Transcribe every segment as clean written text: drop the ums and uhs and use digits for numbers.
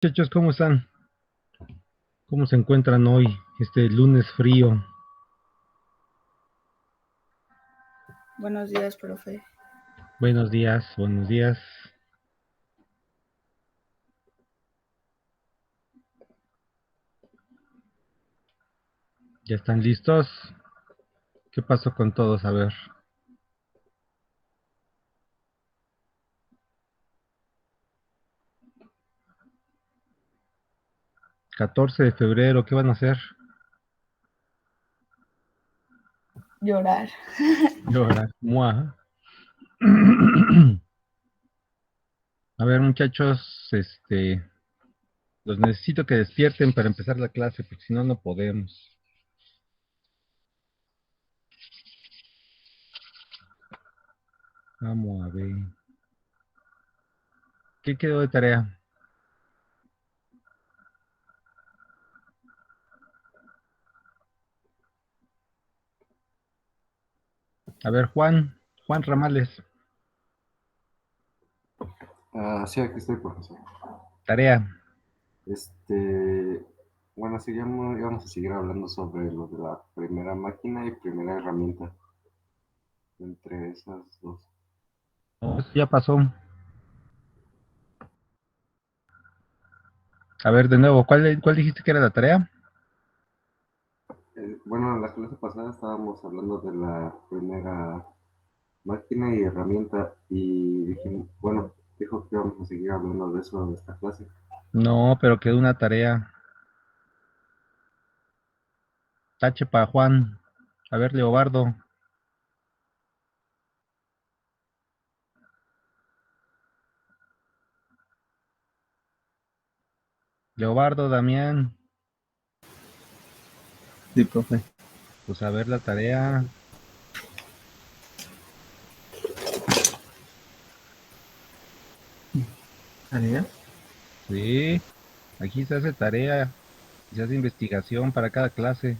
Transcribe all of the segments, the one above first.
Muchachos, ¿cómo están? ¿Cómo se encuentran hoy, este lunes frío? Buenos días, profe. Buenos días, buenos días. ¿Ya están listos? ¿Qué pasó con todos? A ver, 14 de febrero, ¿qué van a hacer? Llorar. Llorar. Mua. A ver, muchachos, los necesito que despierten para empezar la clase, porque si no, no podemos. Vamos a ver. ¿Qué quedó de tarea? A ver, Juan Ramales, Sí, aquí estoy, profesor. tarea. Este, bueno, íbamos a seguir hablando sobre lo de la primera máquina y primera herramienta, entre esas dos. No, eso ya pasó. A ver, de nuevo, ¿cuál dijiste que era la tarea? Bueno, en la clase pasada estábamos hablando de la primera máquina y herramienta y dijimos, bueno, dijo que íbamos a seguir hablando de eso en esta clase. No, pero quedó una tarea. Tache para Juan. A ver, Leobardo. Leobardo, Damián. Sí, profe. Pues a ver la tarea. ¿Tarea? Sí, aquí se hace tarea y se hace investigación para cada clase.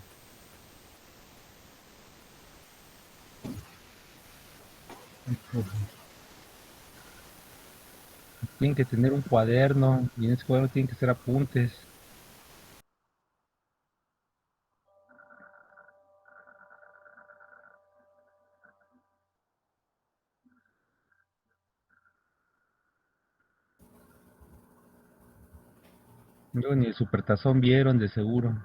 Ay, profe. Tienen que tener un cuaderno y en ese cuaderno tienen que ser apuntes. Luego ni el supertazón vieron de seguro.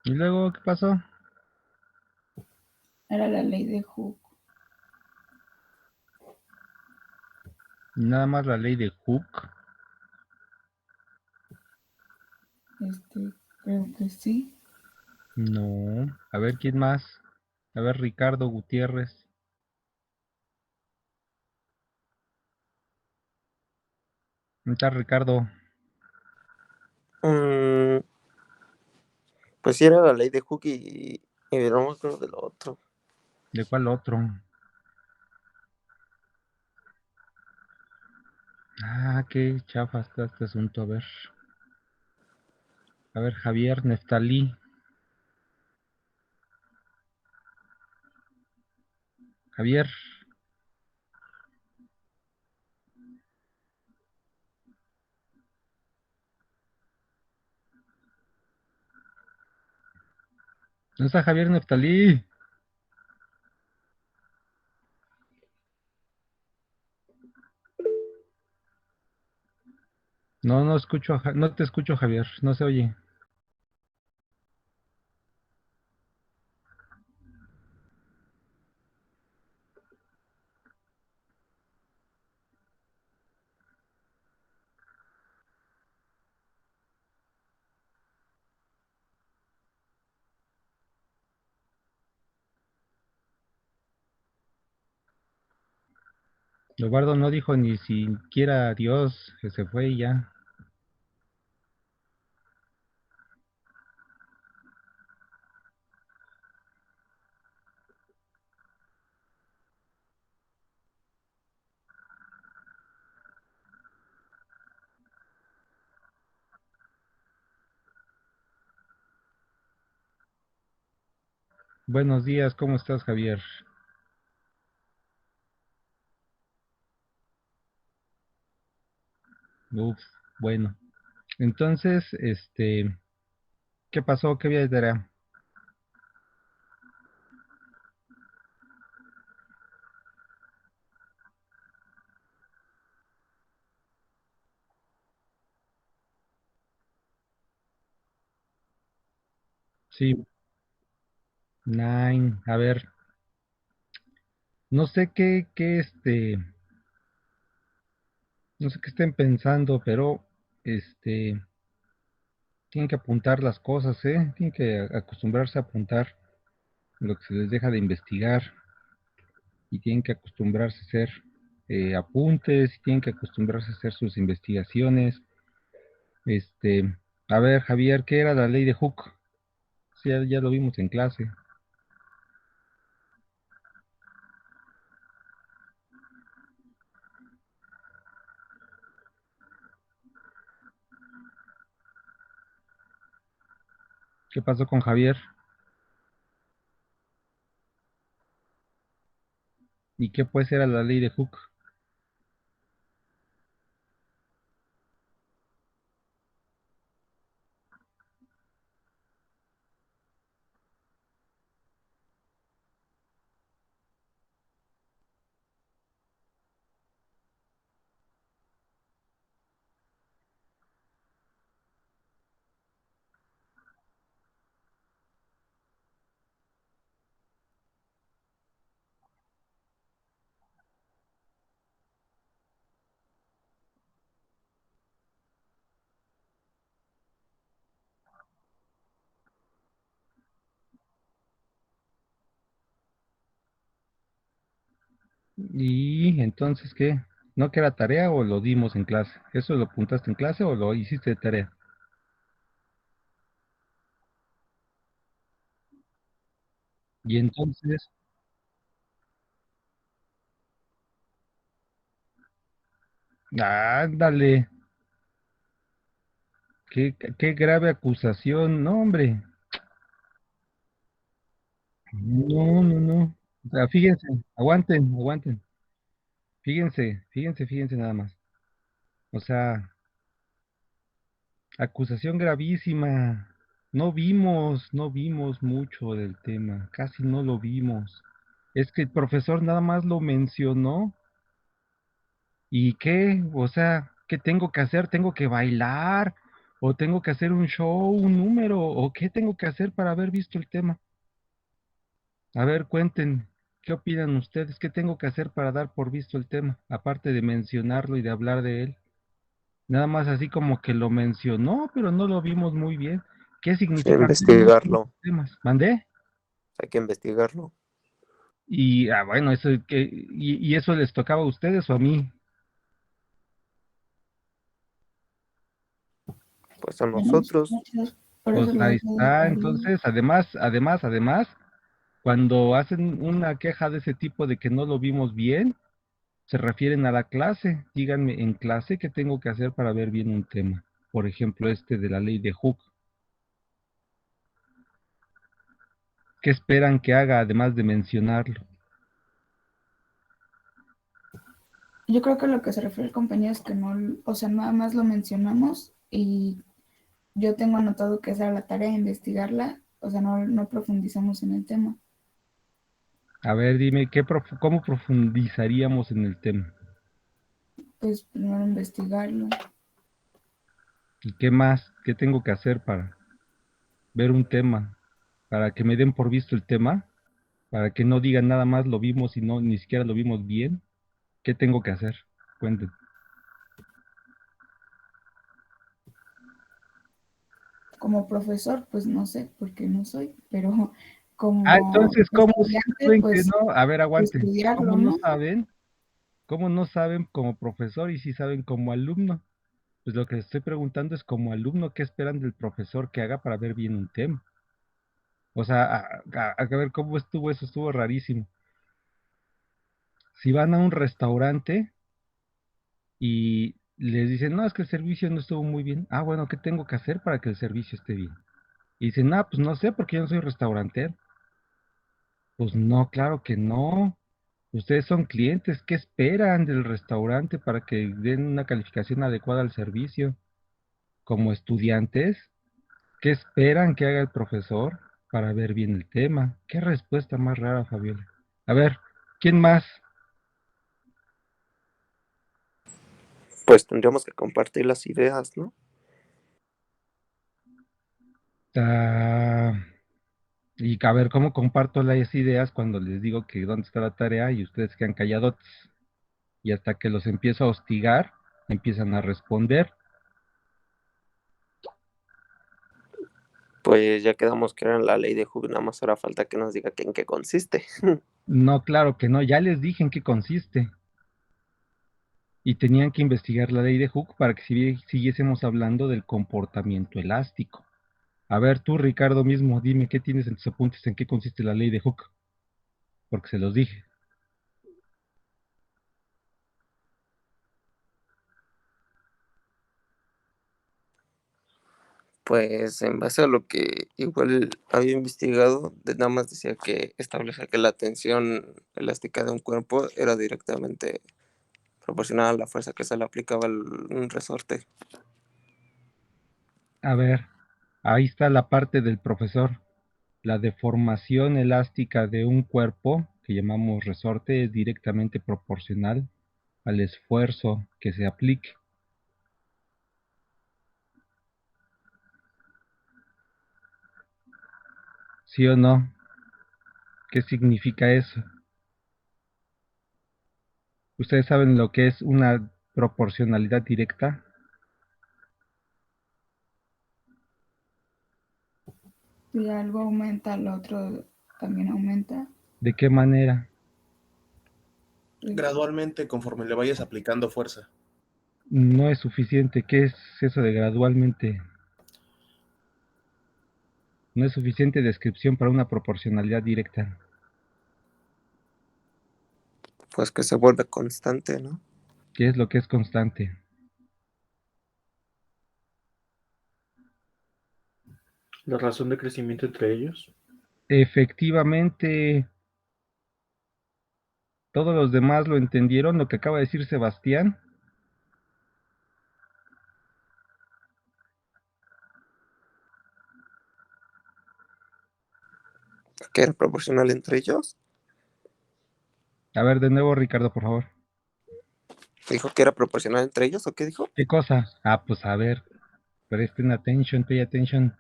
¿Y luego qué pasó? Era la ley de Hooke. Nada más la ley de Hooke. Creo que sí. No. A ver quién más. A ver, Ricardo Gutiérrez. ¿Dónde está Ricardo? Mm, pues sí era la ley de Hooke y no me acuerdo del otro. ¿De cuál otro? Ah, qué chafa está este asunto. A ver, Javier Neftalí. Javier, ¿dónde está Javier Neftalí? No, no escucho, no te escucho, Javier, no se oye. Leobardo no dijo ni siquiera adiós, que se fue y ya. Buenos días, ¿cómo estás, Javier? Uf, bueno. Entonces, ¿qué pasó? ¿Qué había de tarea? Sí, nine. A ver, no sé no sé qué estén pensando, pero, tienen que apuntar las cosas, ¿eh? Tienen que acostumbrarse a apuntar lo que se les deja de investigar y tienen que acostumbrarse a hacer apuntes, y tienen que acostumbrarse a hacer sus investigaciones. A ver, Javier, ¿qué era la ley de Hooke? Sí, ya lo vimos en clase. ¿Qué pasó con Javier? ¿Y qué pues era la ley de Hooke? Y entonces, ¿qué? ¿No que era tarea o lo dimos en clase? ¿Eso lo apuntaste en clase o lo hiciste de tarea? Y entonces, ándale, qué grave acusación, no, hombre. No, no, no. O sea, fíjense, aguanten. Fíjense nada más. O sea, acusación gravísima. No vimos mucho del tema, casi no lo vimos. Es que el profesor nada más lo mencionó. ¿Y qué? O sea, ¿qué tengo que hacer? ¿Tengo que bailar? ¿O tengo que hacer un show, un número? ¿O qué tengo que hacer para haber visto el tema? A ver, cuenten, ¿qué opinan ustedes? ¿Qué tengo que hacer para dar por visto el tema? Aparte de mencionarlo y de hablar de él. Nada más así como que lo mencionó, pero no lo vimos muy bien. ¿Qué significa hacer un uso de Investigarlo. los temas? ¿Mandé? Hay que investigarlo. Y, bueno, y eso les tocaba a ustedes o a mí. Pues a Tenemos nosotros, muchos, por Pues eso lo ahí dejo de está. tarea. Entonces, además, cuando hacen una queja de ese tipo de que no lo vimos bien, se refieren a la clase. Díganme en clase qué tengo que hacer para ver bien un tema. Por ejemplo, este de la ley de Hooke. ¿Qué esperan que haga además de mencionarlo? Yo creo que lo que se refiere el compañero es que no, o sea, nada más lo mencionamos y yo tengo anotado que esa era la tarea, investigarla, o sea, no profundizamos en el tema. A ver, dime, ¿cómo profundizaríamos en el tema? Pues primero investigarlo. ¿Y qué más? ¿Qué tengo que hacer para ver un tema? ¿Para que me den por visto el tema? ¿Para que no digan nada más lo vimos y no ni siquiera lo vimos bien? ¿Qué tengo que hacer? Cuenten. Como profesor, pues no sé, porque no soy, pero como Entonces, ¿cómo sí estudiante, saben que pues no? A ver, aguanten. estudiarlo, ¿Cómo no ¿no? saben? ¿Cómo no saben como profesor y sí saben como alumno? Pues lo que les estoy preguntando es como alumno, ¿qué esperan del profesor que haga para ver bien un tema? O sea, a ver cómo estuvo eso, estuvo rarísimo. Si van a un restaurante y les dicen, no, es que el servicio no estuvo muy bien. Bueno, ¿qué tengo que hacer para que el servicio esté bien? Y dicen, pues no sé, porque yo no soy restaurantero. Pues no, claro que no. Ustedes son clientes, ¿qué esperan del restaurante para que den una calificación adecuada al servicio? Como estudiantes, ¿qué esperan que haga el profesor para ver bien el tema? Qué respuesta más rara, Fabiola. A ver, ¿quién más? Pues tendríamos que compartir las ideas, ¿no? Ah, y a ver, ¿cómo comparto las ideas cuando les digo que dónde está la tarea y ustedes quedan calladotes? Y hasta que los empiezo a hostigar, empiezan a responder. Pues ya quedamos que era la ley de Hooke, nada más hará falta que nos diga en qué consiste. No, claro que no, ya les dije en qué consiste. Y tenían que investigar la ley de Hooke para que siguiésemos hablando del comportamiento elástico. A ver, tú, Ricardo mismo, dime qué tienes en tus apuntes, en qué consiste la ley de Hooke, porque se los dije. Pues en base a lo que igual había investigado, nada más decía que establece que la tensión elástica de un cuerpo era directamente proporcional a la fuerza que se le aplicaba al un resorte. A ver, ahí está la parte del profesor. La deformación elástica de un cuerpo, que llamamos resorte, es directamente proporcional al esfuerzo que se aplique. ¿Sí o no? ¿Qué significa eso? ¿Ustedes saben lo que es una proporcionalidad directa? Si algo aumenta, lo otro también aumenta. ¿De qué manera? Gradualmente, conforme le vayas aplicando fuerza. No es suficiente. ¿Qué es eso de gradualmente? No es suficiente descripción para una proporcionalidad directa. Pues que se vuelve constante, ¿no? ¿Qué es lo que es constante? La razón de crecimiento entre ellos. Efectivamente, todos los demás lo entendieron, lo que acaba de decir Sebastián. Que era proporcional entre ellos. A ver, de nuevo, Ricardo, por favor. ¿Dijo que era proporcional entre ellos o qué dijo? ¿Qué cosa? Ah, pues a ver, presten attention, pay attention.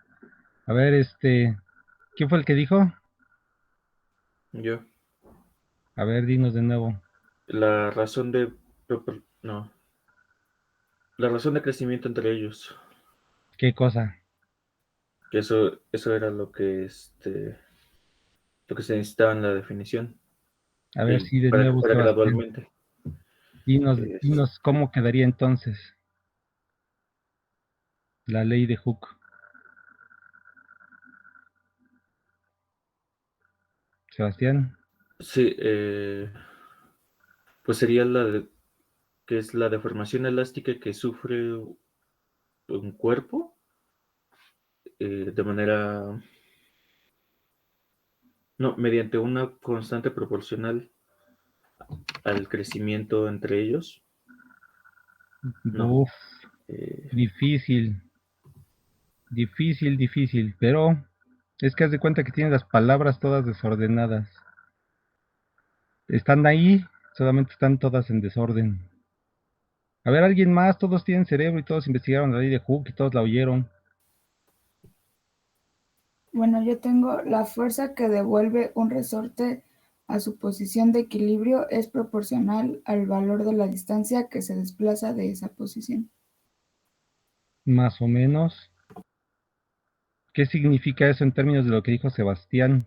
A ver, ¿quién fue el que dijo? Yo. A ver, dinos de nuevo. La razón de... No. La razón de crecimiento entre ellos. ¿Qué cosa? Que eso era lo que se necesitaba en la definición. A ver, Y sí, de para que nuevo, fuera Sebastián. gradualmente. Es- Dinos cómo quedaría entonces la ley de Hooke. Sebastián, sí, pues sería que es la deformación elástica que sufre un cuerpo de manera, no, mediante una constante proporcional al crecimiento entre ellos. No. uf, eh, difícil, difícil, pero es que haz de cuenta que tienes las palabras todas desordenadas. Están ahí, solamente están todas en desorden. A ver, alguien más, todos tienen cerebro y todos investigaron la ley de Hooke y todos la oyeron. Bueno, yo tengo la fuerza que devuelve un resorte a su posición de equilibrio es proporcional al valor de la distancia que se desplaza de esa posición. Más o menos. ¿Qué significa eso en términos de lo que dijo Sebastián?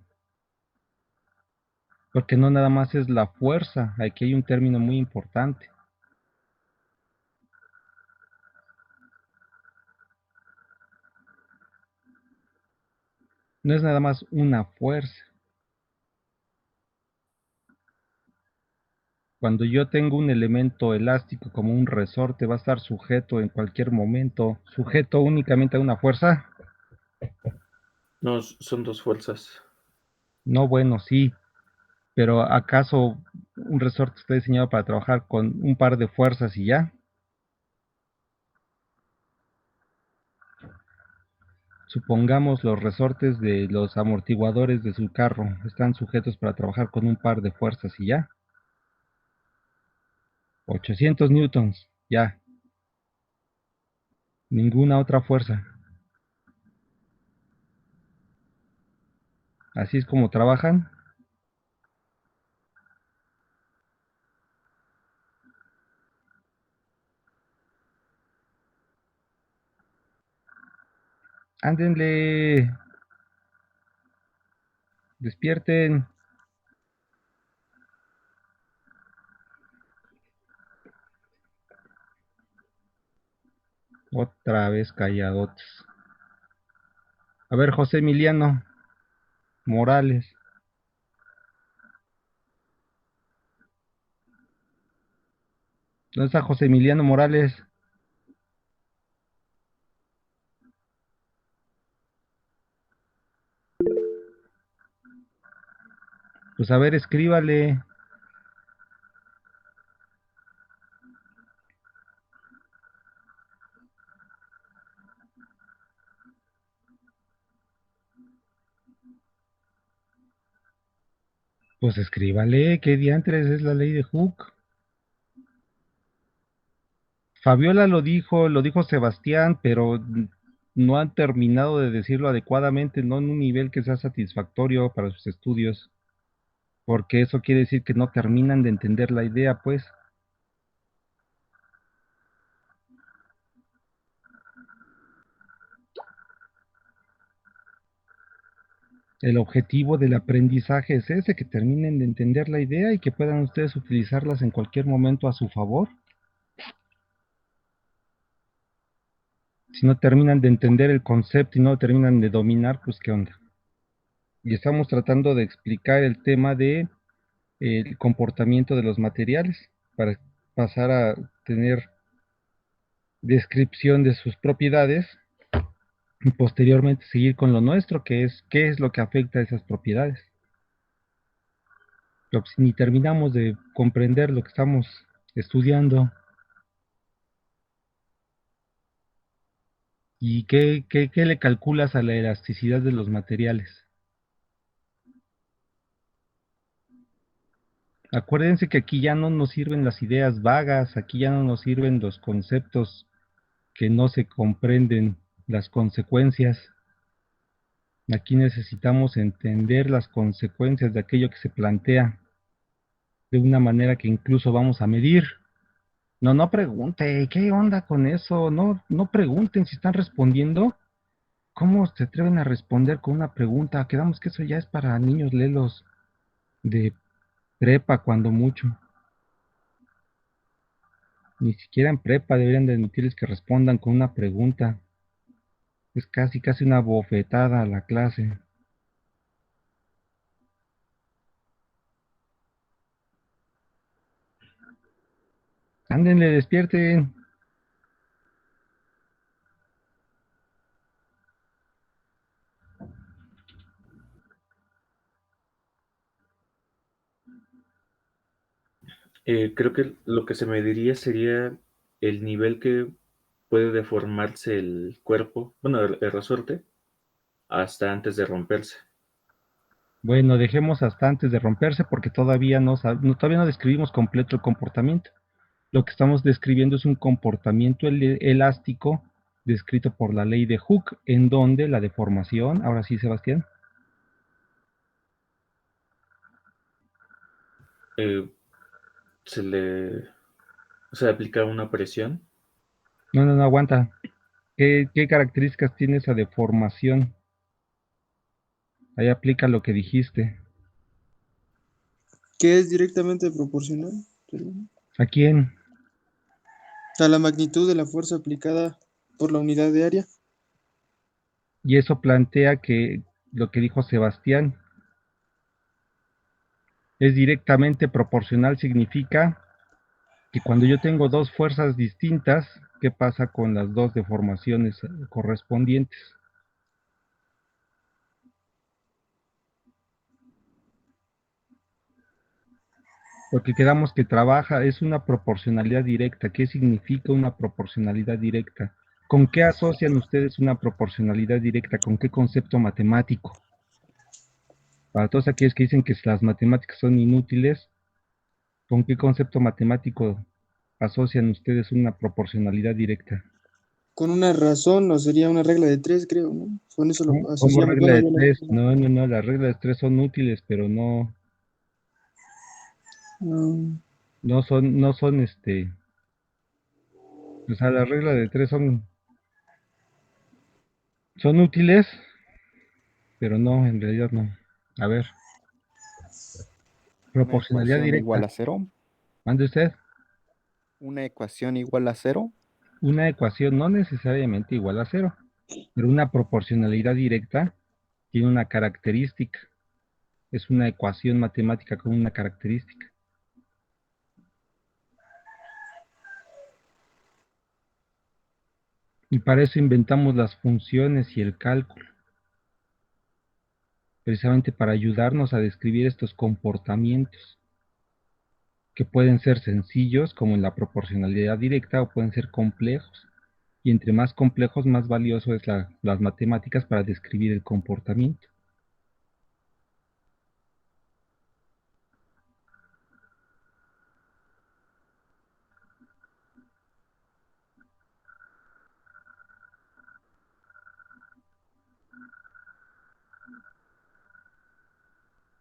Porque no nada más es la fuerza, aquí hay un término muy importante. No es nada más una fuerza. Cuando yo tengo un elemento elástico como un resorte, va a estar sujeto en cualquier momento, sujeto únicamente a una fuerza. no, son dos fuerzas. No, bueno, sí. Pero ¿acaso un resorte está diseñado para trabajar con un par de fuerzas y ya? Supongamos los resortes de los amortiguadores de su carro están sujetos para trabajar con un par de fuerzas y ya. 800 newtons, ya. Ninguna otra fuerza. Así es como trabajan. Ándenle, despierten. Otra vez calladotes. A ver, José Emiliano Morales. ¿Dónde está José Emiliano Morales? Pues a ver, escríbale. Pues escríbale, ¿qué diantres es la ley de Hooke? Fabiola lo dijo Sebastián, pero no han terminado de decirlo adecuadamente, no en un nivel que sea satisfactorio para sus estudios, porque eso quiere decir que no terminan de entender la idea, pues. El objetivo del aprendizaje es ese, que terminen de entender la idea y que puedan ustedes utilizarlas en cualquier momento a su favor. Si no terminan de entender el concepto y no lo terminan de dominar, pues qué onda. Y estamos tratando de explicar el tema de el comportamiento de los materiales para pasar a tener descripción de sus propiedades y posteriormente seguir con lo nuestro, que es qué es lo que afecta a esas propiedades. Pero si ni terminamos de comprender lo que estamos estudiando. ¿Y qué le calculas a la elasticidad de los materiales? Acuérdense que aquí ya no nos sirven las ideas vagas, aquí ya no nos sirven los conceptos que no se comprenden, las consecuencias. Aquí necesitamos entender las consecuencias de aquello que se plantea de una manera que incluso vamos a medir. No, no pregunte, ¿qué onda con eso? No, no pregunten si están respondiendo. ¿Cómo se atreven a responder con una pregunta? Quedamos que eso ya es para niños lelos de prepa cuando mucho. Ni siquiera en prepa deberían de admitirles que respondan con una pregunta. Es casi una bofetada a la clase. Ándenle, despierten. Creo que lo que se mediría sería el nivel que puede deformarse el cuerpo, bueno, el resorte, hasta antes de romperse. Bueno, dejemos hasta antes de romperse porque todavía no describimos completo el comportamiento. Lo que estamos describiendo es un comportamiento elástico descrito por la ley de Hooke, en donde la deformación, ahora sí, Sebastián. Eh, se le aplica una presión. No, no, no, aguanta. ¿Qué características tiene esa deformación? Ahí aplica lo que dijiste. Que es directamente proporcional ¿A quién? a la magnitud de la fuerza aplicada por la unidad de área. Y eso plantea que lo que dijo Sebastián es directamente proporcional, significa que cuando yo tengo dos fuerzas distintas, ¿qué pasa con las dos deformaciones correspondientes? Porque quedamos que trabaja, es una proporcionalidad directa. ¿Qué significa una proporcionalidad directa? ¿Con qué asocian ustedes una proporcionalidad directa? ¿Con qué concepto matemático? Para todos aquellos que dicen que las matemáticas son inútiles, ¿con qué concepto matemático asocian ustedes una proporcionalidad directa? Con una razón, o sería una regla de tres, creo, ¿no? Con eso lo Como asociamos. regla Bueno, de yo tres. No, no, no, las reglas de tres son útiles, pero no, no. no son. O sea, las reglas de tres son útiles, pero no, en realidad no. A ver, Una proporcionalidad ecuación igual directa. a cero. Mande usted. Una ecuación igual a cero. Una ecuación no necesariamente igual a cero, pero una proporcionalidad directa tiene una característica. Es una ecuación matemática con una característica. Y para eso inventamos las funciones y el cálculo, precisamente para ayudarnos a describir estos comportamientos, que pueden ser sencillos, como en la proporcionalidad directa, o pueden ser complejos. Y entre más complejos, más valioso es las matemáticas para describir el comportamiento.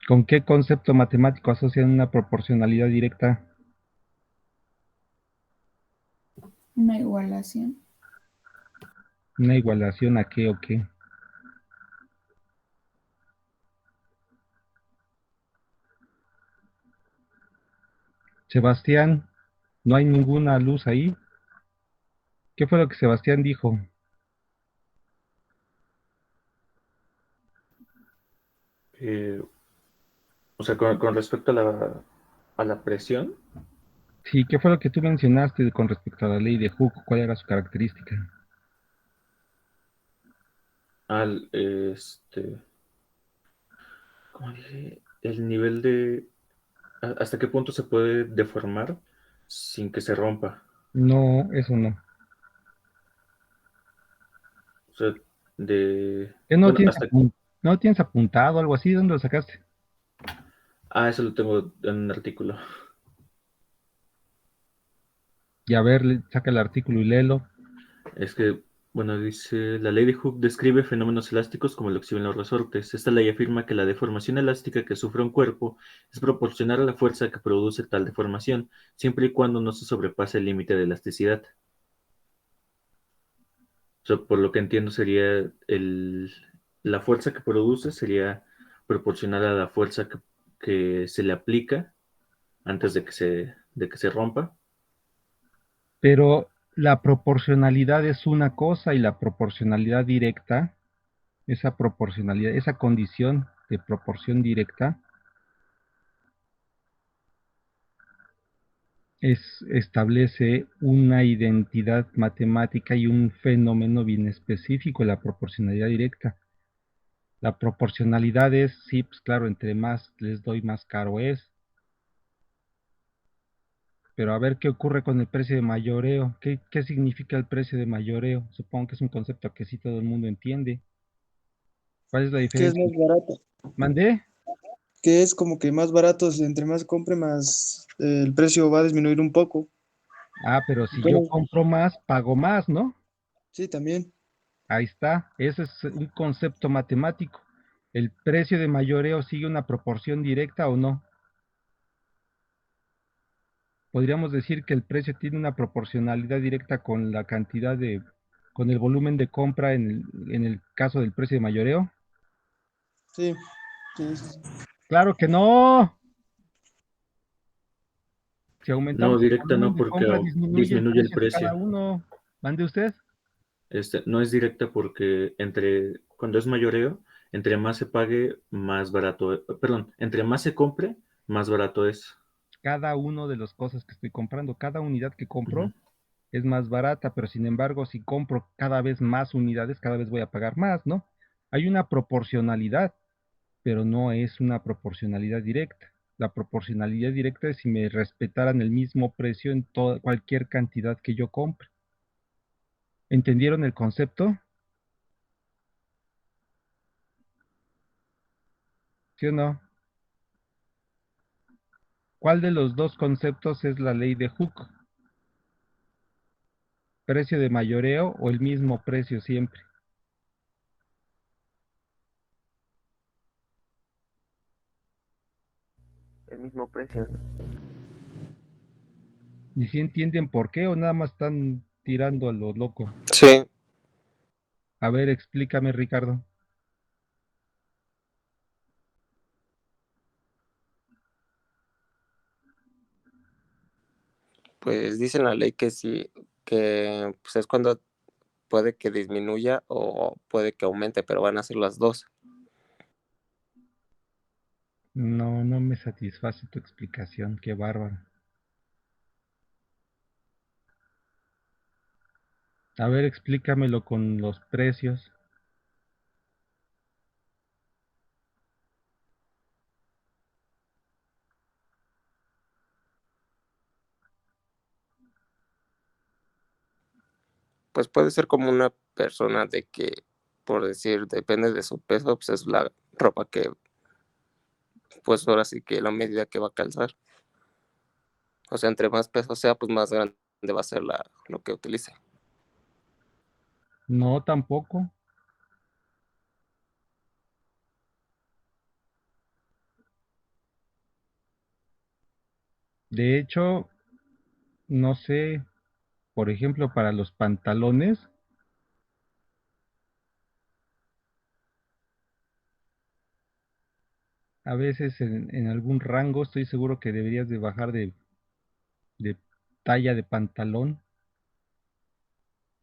¿Con qué concepto matemático asocian una proporcionalidad directa? Una igualación. ¿Una igualación a qué o qué? Sebastián, no hay ninguna luz ahí. ¿Qué fue lo que Sebastián dijo? Eh, o sea, con respecto a la presión, Sí, ¿qué fue lo que tú mencionaste con respecto a la ley de Hooke? ¿Cuál era su característica? al, ¿cómo dije? El nivel de, hasta qué punto se puede deformar sin que se rompa. No, eso no. O sea, ¿Qué no bueno, tienes no tienes apuntado algo así? ¿Dónde lo sacaste? eso lo tengo en un artículo. Y a ver, saca el artículo y léelo. Es que, bueno, dice, la ley de Hooke describe fenómenos elásticos como lo exhiben los resortes. Esta ley afirma que la deformación elástica que sufre un cuerpo es proporcional a la fuerza que produce tal deformación, siempre y cuando no se sobrepase el límite de elasticidad. O sea, por lo que entiendo sería la fuerza que produce sería proporcional a la fuerza que se le aplica antes de que se rompa. Pero la proporcionalidad es una cosa y la proporcionalidad directa, esa proporcionalidad, esa condición de proporción directa, establece una identidad matemática y un fenómeno bien específico, la proporcionalidad directa. La proporcionalidad es, sí, pues claro, entre más les doy, más caro es. Pero a ver qué ocurre con el precio de mayoreo. ¿Qué significa el precio de mayoreo? Supongo que es un concepto que sí todo el mundo entiende. ¿Cuál es la Que es diferencia? más barato. ¿Mandé? Que es como que más barato, entre más compre, más el precio va a disminuir un poco. Ah, pero si yo Bueno, compro más, pago más, ¿no? sí, también. Ahí está. Ese es un concepto matemático. ¿El precio de mayoreo sigue una proporción directa o no? Podríamos decir que el precio tiene una proporcionalidad directa con la cantidad con el volumen de compra en el caso del precio de mayoreo. Sí, sí, sí. Claro que no. Si No, aumentamos el directa volumen no, de porque compra, disminuye el disminuye el precio de cada precio. uno. ¿Mande usted? No es directa porque cuando es mayoreo, entre más se pague, más barato, perdón, entre más se compre, más barato es. Cada uno de las cosas que estoy comprando, cada unidad que Ujú. compro es más barata, pero sin embargo, si compro cada vez más unidades, cada vez voy a pagar más, ¿no? Hay una proporcionalidad, pero no es una proporcionalidad directa. La proporcionalidad directa es si me respetaran el mismo precio en cualquier cantidad que yo compre. ¿Entendieron el concepto? ¿Sí o no? ¿Cuál de los dos conceptos es la ley de Hooke? ¿Precio de mayoreo o el mismo precio siempre? El mismo precio. ¿Y si entienden por qué o nada más están tirando a lo loco? Sí, A ver, explícame, Ricardo. pues dice en la ley que sí, que pues es cuando puede que disminuya o puede que aumente, pero van a ser las dos. No, no me satisface tu explicación, qué bárbaro. A ver, explícamelo con los precios. Pues puede ser como una persona de que, por decir, depende de su peso, pues es la ropa que, pues ahora sí que la medida que va a calzar. O sea, entre más peso sea, pues más grande va a ser lo que utilice. No, tampoco. De hecho, no sé, por ejemplo, para los pantalones, a veces en algún rango estoy seguro que deberías de bajar de talla de pantalón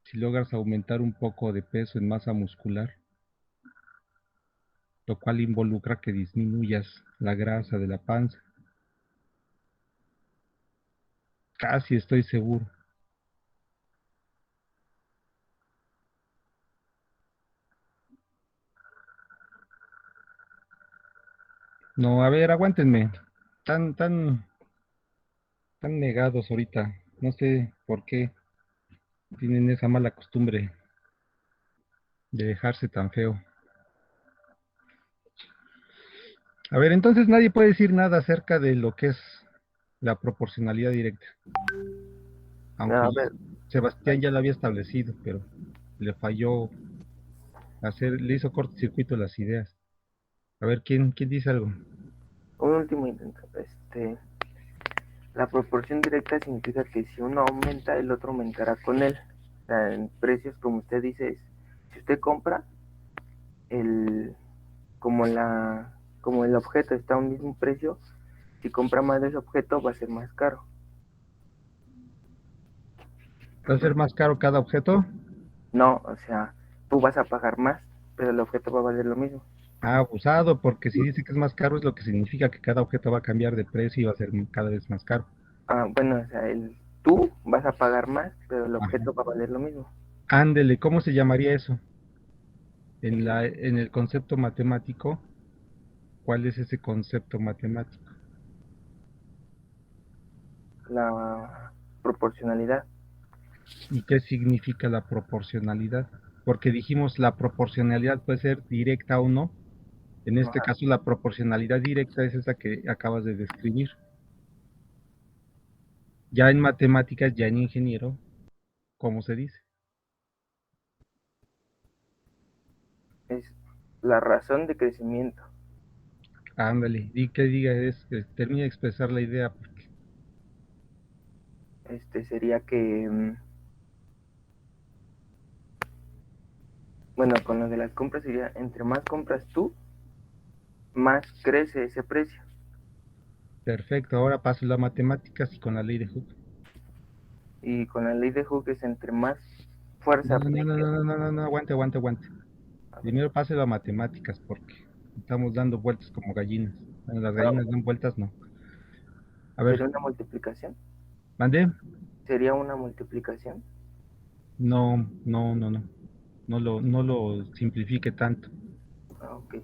si logras aumentar un poco de peso en masa muscular, lo cual involucra que disminuyas la grasa de la panza. Casi estoy seguro. No, a ver, aguántenme. Tan negados ahorita. No sé por qué tienen esa mala costumbre de dejarse tan feo. A ver, entonces nadie puede decir nada acerca de lo que es la proporcionalidad directa. Aunque A ver, Sebastián ya lo había establecido, pero le falló le hizo cortocircuito las ideas. A ver, ¿quién dice algo? un último intento. La proporción directa significa que si uno aumenta, el otro aumentará con él. O sea, en precios, como usted dice, si usted compra, el, como el objeto está a un mismo precio, si compra más de ese objeto va a ser más caro. ¿Va a ser más caro cada objeto? No, o sea, tú vas a pagar más, pero el objeto va a valer lo mismo. Ah, abusado, porque si dice que es más caro es lo que significa que cada objeto va a cambiar de precio y va a ser cada vez más caro. Bueno, o sea, tú vas a pagar más, pero el Ajá. objeto va a valer lo mismo. Ándele, ¿cómo se llamaría eso? El- En el concepto matemático, ¿cuál es ese concepto matemático? la proporcionalidad. ¿Y qué significa la proporcionalidad? Porque dijimos la proporcionalidad puede ser directa o no. En este Ajá. caso, la proporcionalidad directa es esa que acabas de describir. Ya en matemáticas, ya en ingeniero, ¿cómo se dice? Es la razón de crecimiento. Ándale, di que diga, que termine de expresar la idea, porque Sería que, bueno, con lo de las compras sería, entre más compras tú, más crece ese precio. perfecto, ahora paso a matemáticas y con la ley de Hooke. Y con la ley de Hooke es entre más fuerza apliques. No, aguante. A ver, Primero pase a matemáticas, porque estamos dando vueltas como gallinas. Bueno, las gallinas dan vueltas, no. A ver, ¿sería una multiplicación? ¿mandé? ¿Sería una multiplicación? No lo simplifique tanto. Ok.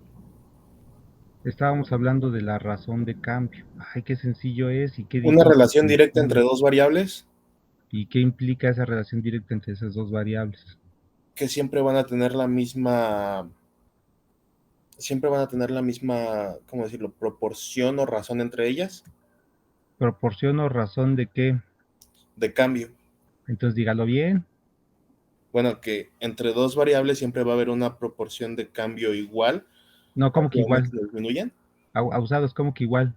Estábamos hablando de la razón de cambio. Ay, qué sencillo es y qué Una difícil. relación directa entre dos variables ¿Y qué implica esa relación directa entre esas dos variables? que siempre van a tener la misma, ¿cómo decirlo?, proporción o razón entre ellas ¿Proporción o razón de qué? de cambio. Entonces dígalo bien. Bueno, que entre dos variables siempre va a haber una proporción de cambio igual, No, como que aunque igual. aumente o disminuyan. Usados, como que igual.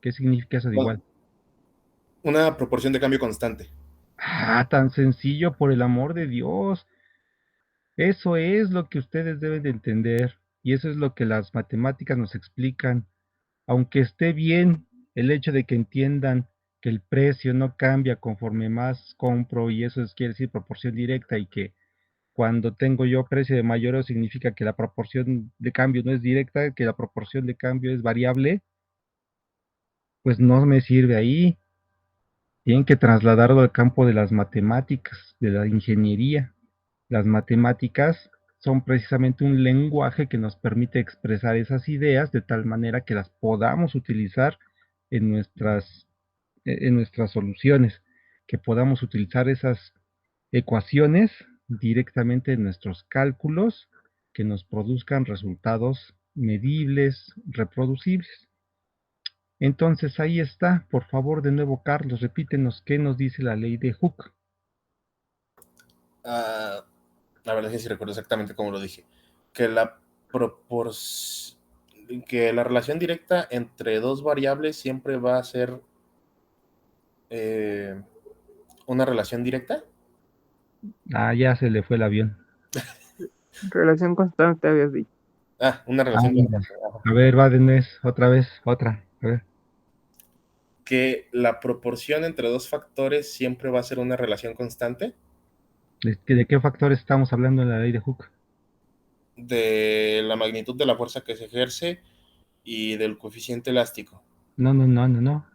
¿Qué significa eso de Bueno, igual? una proporción de cambio constante. Ah, tan sencillo, por el amor de Dios. Eso es lo que ustedes deben de entender. Y eso es lo que las matemáticas nos explican. Aunque esté bien el hecho de que entiendan que el precio no cambia conforme más compro, y eso quiere decir proporción directa, y que cuando tengo yo precio de mayoreo significa que la proporción de cambio no es directa, que la proporción de cambio es variable, pues no me sirve ahí. Tienen que trasladarlo al campo de las matemáticas, de la ingeniería. Las matemáticas son precisamente un lenguaje que nos permite expresar esas ideas de tal manera que las podamos utilizar en nuestras soluciones, que podamos utilizar esas ecuaciones directamente en nuestros cálculos, que nos produzcan resultados medibles, reproducibles. Entonces ahí está. Por favor, de nuevo, Carlos, repítenos qué nos dice la ley de Hooke. Ah, la verdad es que sí recuerdo exactamente cómo lo dije. Que la propor- que la relación directa entre dos variables siempre va a ser eh, una relación directa. Ah, ya se le fue el avión. Relación constante, habías dicho. Ah, una Ah, relación constante. Ajá. a ver, va de nuez, otra vez, otra. A ver. Que la proporción entre dos factores siempre va a ser una relación constante ¿De qué factores estamos hablando en la ley de Hooke? de la magnitud de la fuerza que se ejerce y del coeficiente elástico. No, no, no, no, no.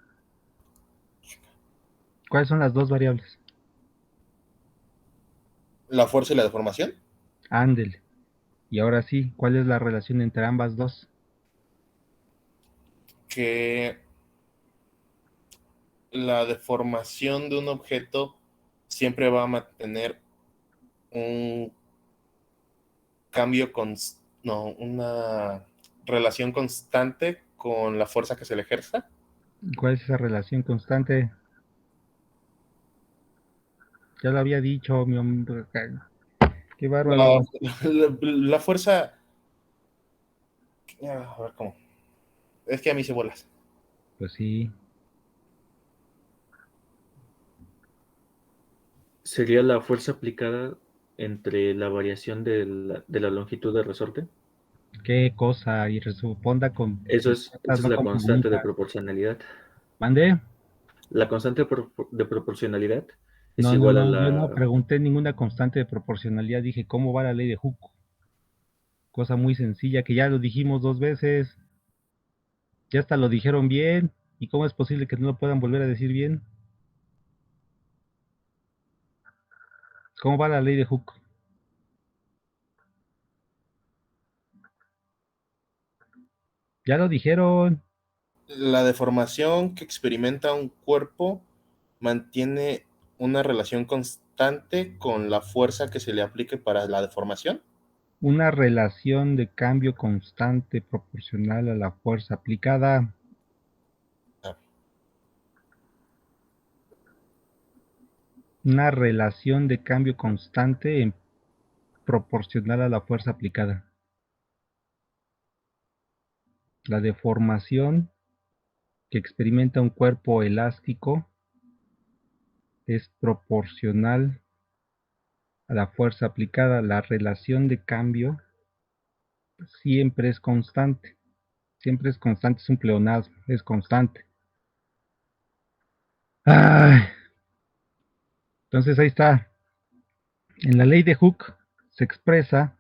¿Cuáles son las dos variables? La fuerza y la deformación. Ándele. Y ahora sí, ¿cuál es la relación entre ambas dos? Que la deformación de un objeto siempre va a mantener un no, una relación constante con la fuerza que se le ejerza. ¿Cuál es esa relación constante? Ya lo había dicho, mi hombre. Qué La, bárbaro. la fuerza, a ver cómo, es que a mí se bolas. Pues sí. ¿Sería la fuerza aplicada entre la variación de la longitud de resorte? Qué cosa. Y responda con Esa respuestas, es no la con constante de preguntas. proporcionalidad. ¿Mande? La constante de proporcionalidad es No, no, igual a no. Yo no la... pregunté ninguna constante de proporcionalidad. Dije, ¿cómo va la ley de Hooke? Cosa muy sencilla que ya lo dijimos dos veces. Ya hasta lo dijeron bien. ¿Y cómo es posible que no lo puedan volver a decir bien? ¿Cómo va la ley de Hooke? Ya lo dijeron. La deformación que experimenta un cuerpo mantiene una relación constante con la fuerza que se le aplique para la deformación. Una relación de cambio constante proporcional a la fuerza aplicada. Ah, Una relación de cambio constante proporcional a la fuerza aplicada. La deformación que experimenta un cuerpo elástico es proporcional a la fuerza aplicada. La relación de cambio siempre es constante. Siempre es constante, es un pleonasmo, es constante. Ay, entonces ahí está. En la ley de Hooke se expresa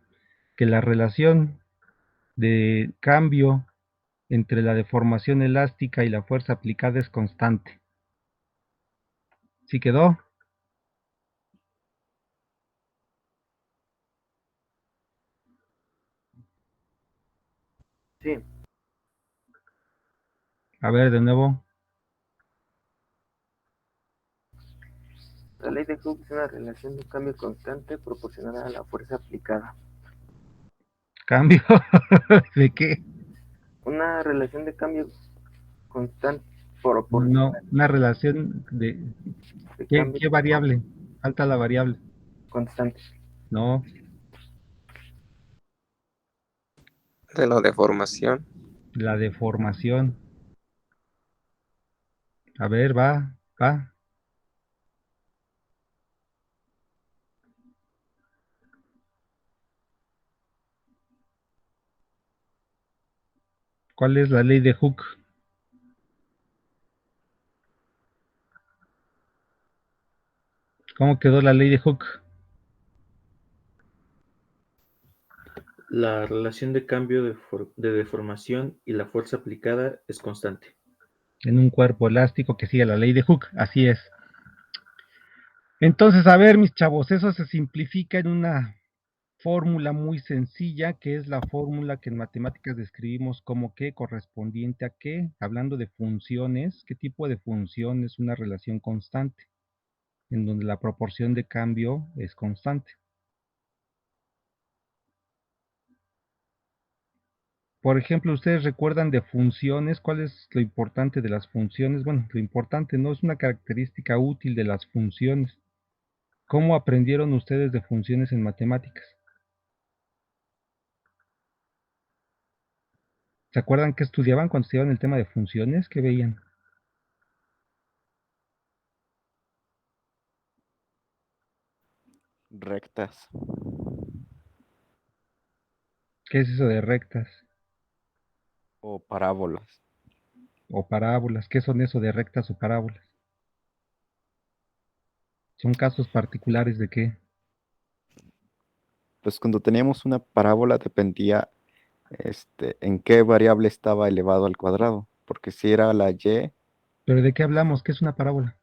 que la relación de cambio entre la deformación elástica y la fuerza aplicada es constante. ¿Sí quedó? Sí. A ver, de nuevo. La ley de Hooke es una relación de cambio constante proporcional a la fuerza aplicada. ¿Cambio? ¿De qué? Una relación de cambio constante No, proporcional una relación de... de ¿Qué, cambio qué variable? Falta la variable. constante. No, De la deformación. la deformación. A ver, va. ¿Cuál es la ley de Hooke? ¿Cómo quedó la ley de Hooke? La relación de cambio de deformación y la fuerza aplicada es constante. En un cuerpo elástico que sigue la ley de Hooke, así es. Entonces, a ver, mis chavos, eso se simplifica en una fórmula muy sencilla, que es la fórmula que en matemáticas describimos como que correspondiente a qué, hablando de funciones, qué tipo de función es una relación constante, en donde la proporción de cambio es constante. Por ejemplo, ¿ustedes recuerdan de funciones? ¿Cuál es lo importante de las funciones? Bueno, lo importante no es una característica útil de las funciones. ¿Cómo aprendieron ustedes de funciones en matemáticas? ¿Se acuerdan qué estudiaban cuando estudiaban el tema de funciones? ¿Qué veían? Rectas. ¿Qué es eso de rectas O parábolas. o parábolas? ¿Qué son eso de rectas o parábolas? ¿Son casos particulares de qué? Pues cuando teníamos una parábola dependía en qué variable estaba elevado al cuadrado. Porque si era la y, ¿Pero de qué hablamos? ¿Qué es una parábola?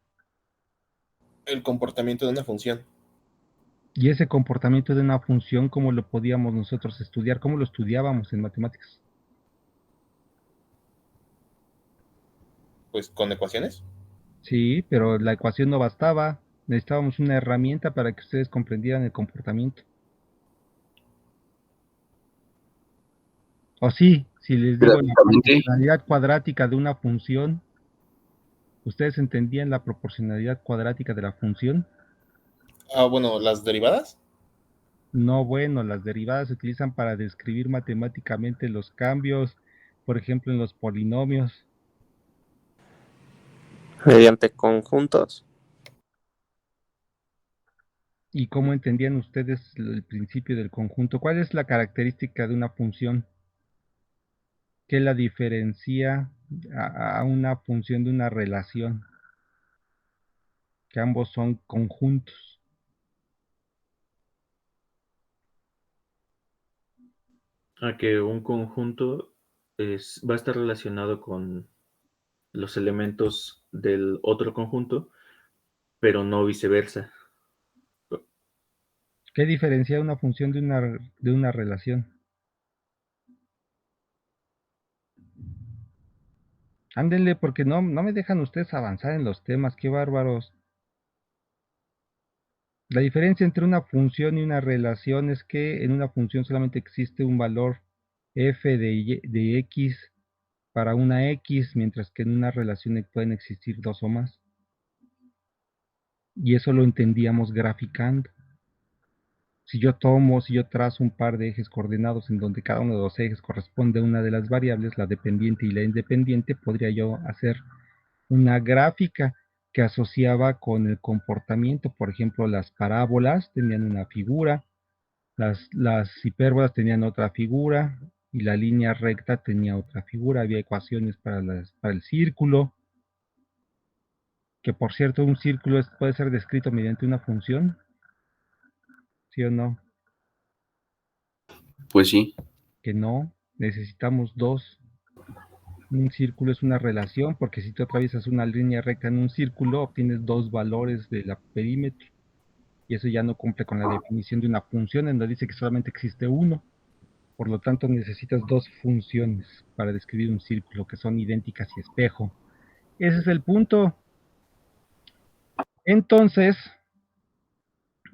El comportamiento de una función. Y ese comportamiento de una función, ¿cómo lo podíamos nosotros estudiar? ¿Cómo lo estudiábamos en matemáticas? Pues con ecuaciones. Sí, pero la ecuación no bastaba. Necesitábamos una herramienta para que ustedes comprendieran el comportamiento. O sí, si les digo la Gráficamente, proporcionalidad cuadrática de una función, ¿ustedes entendían la proporcionalidad cuadrática de la función? Ah, bueno, las derivadas. No, bueno, las derivadas se utilizan para describir matemáticamente los cambios, por ejemplo, en los polinomios. Mediante conjuntos. ¿Y cómo entendían ustedes el principio del conjunto? ¿Cuál es la característica de una función que la diferencia a una función de una relación? Que ambos son conjuntos. A que un conjunto va a estar relacionado con los elementos del otro conjunto, pero no viceversa. ¿Qué diferencia una función de una relación? Ándenle, porque no me dejan ustedes avanzar en los temas, qué bárbaros. La diferencia entre una función y una relación es que en una función solamente existe un valor f de x para una x, mientras que en una relación pueden existir dos o más. Y eso lo entendíamos graficando. Si yo trazo un par de ejes coordenados en donde cada uno de los ejes corresponde a una de las variables, la dependiente y la independiente, podría yo hacer una gráfica que asociaba con el comportamiento. Por ejemplo, las parábolas tenían una figura, las hipérbolas tenían otra figura y la línea recta tenía otra figura. Había ecuaciones para el círculo, que por cierto un círculo puede ser descrito mediante una función, ¿sí o no? pues sí. Que no, necesitamos dos. Un círculo es una relación porque si tú atraviesas una línea recta en un círculo obtienes dos valores de la perímetro y eso ya no cumple con la definición de una función en donde dice que solamente existe uno. Por lo tanto, necesitas dos funciones para describir un círculo que son idénticas y espejo. Ese es el punto. Entonces,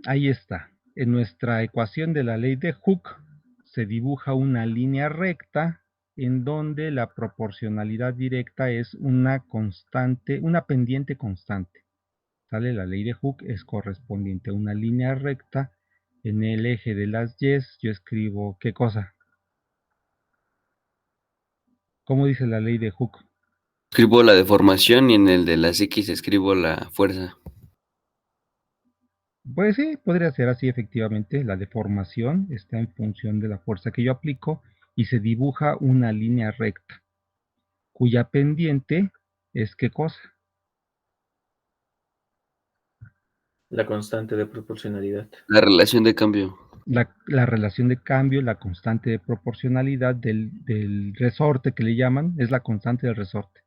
ahí está. En nuestra ecuación de la ley de Hooke se dibuja una línea recta en donde la proporcionalidad directa es una constante, una pendiente constante. ¿Sale? La ley de Hooke es correspondiente a una línea recta. En el eje de las y's yo escribo, ¿qué cosa? ¿Cómo dice la ley de Hooke? Escribo la deformación y en el de las X escribo la fuerza. Pues sí, podría ser así efectivamente. La deformación está en función de la fuerza que yo aplico y se dibuja una línea recta, cuya pendiente es ¿qué cosa? La constante de proporcionalidad. La relación de cambio. La relación de cambio, la constante de proporcionalidad del resorte que le llaman, es la constante del resorte.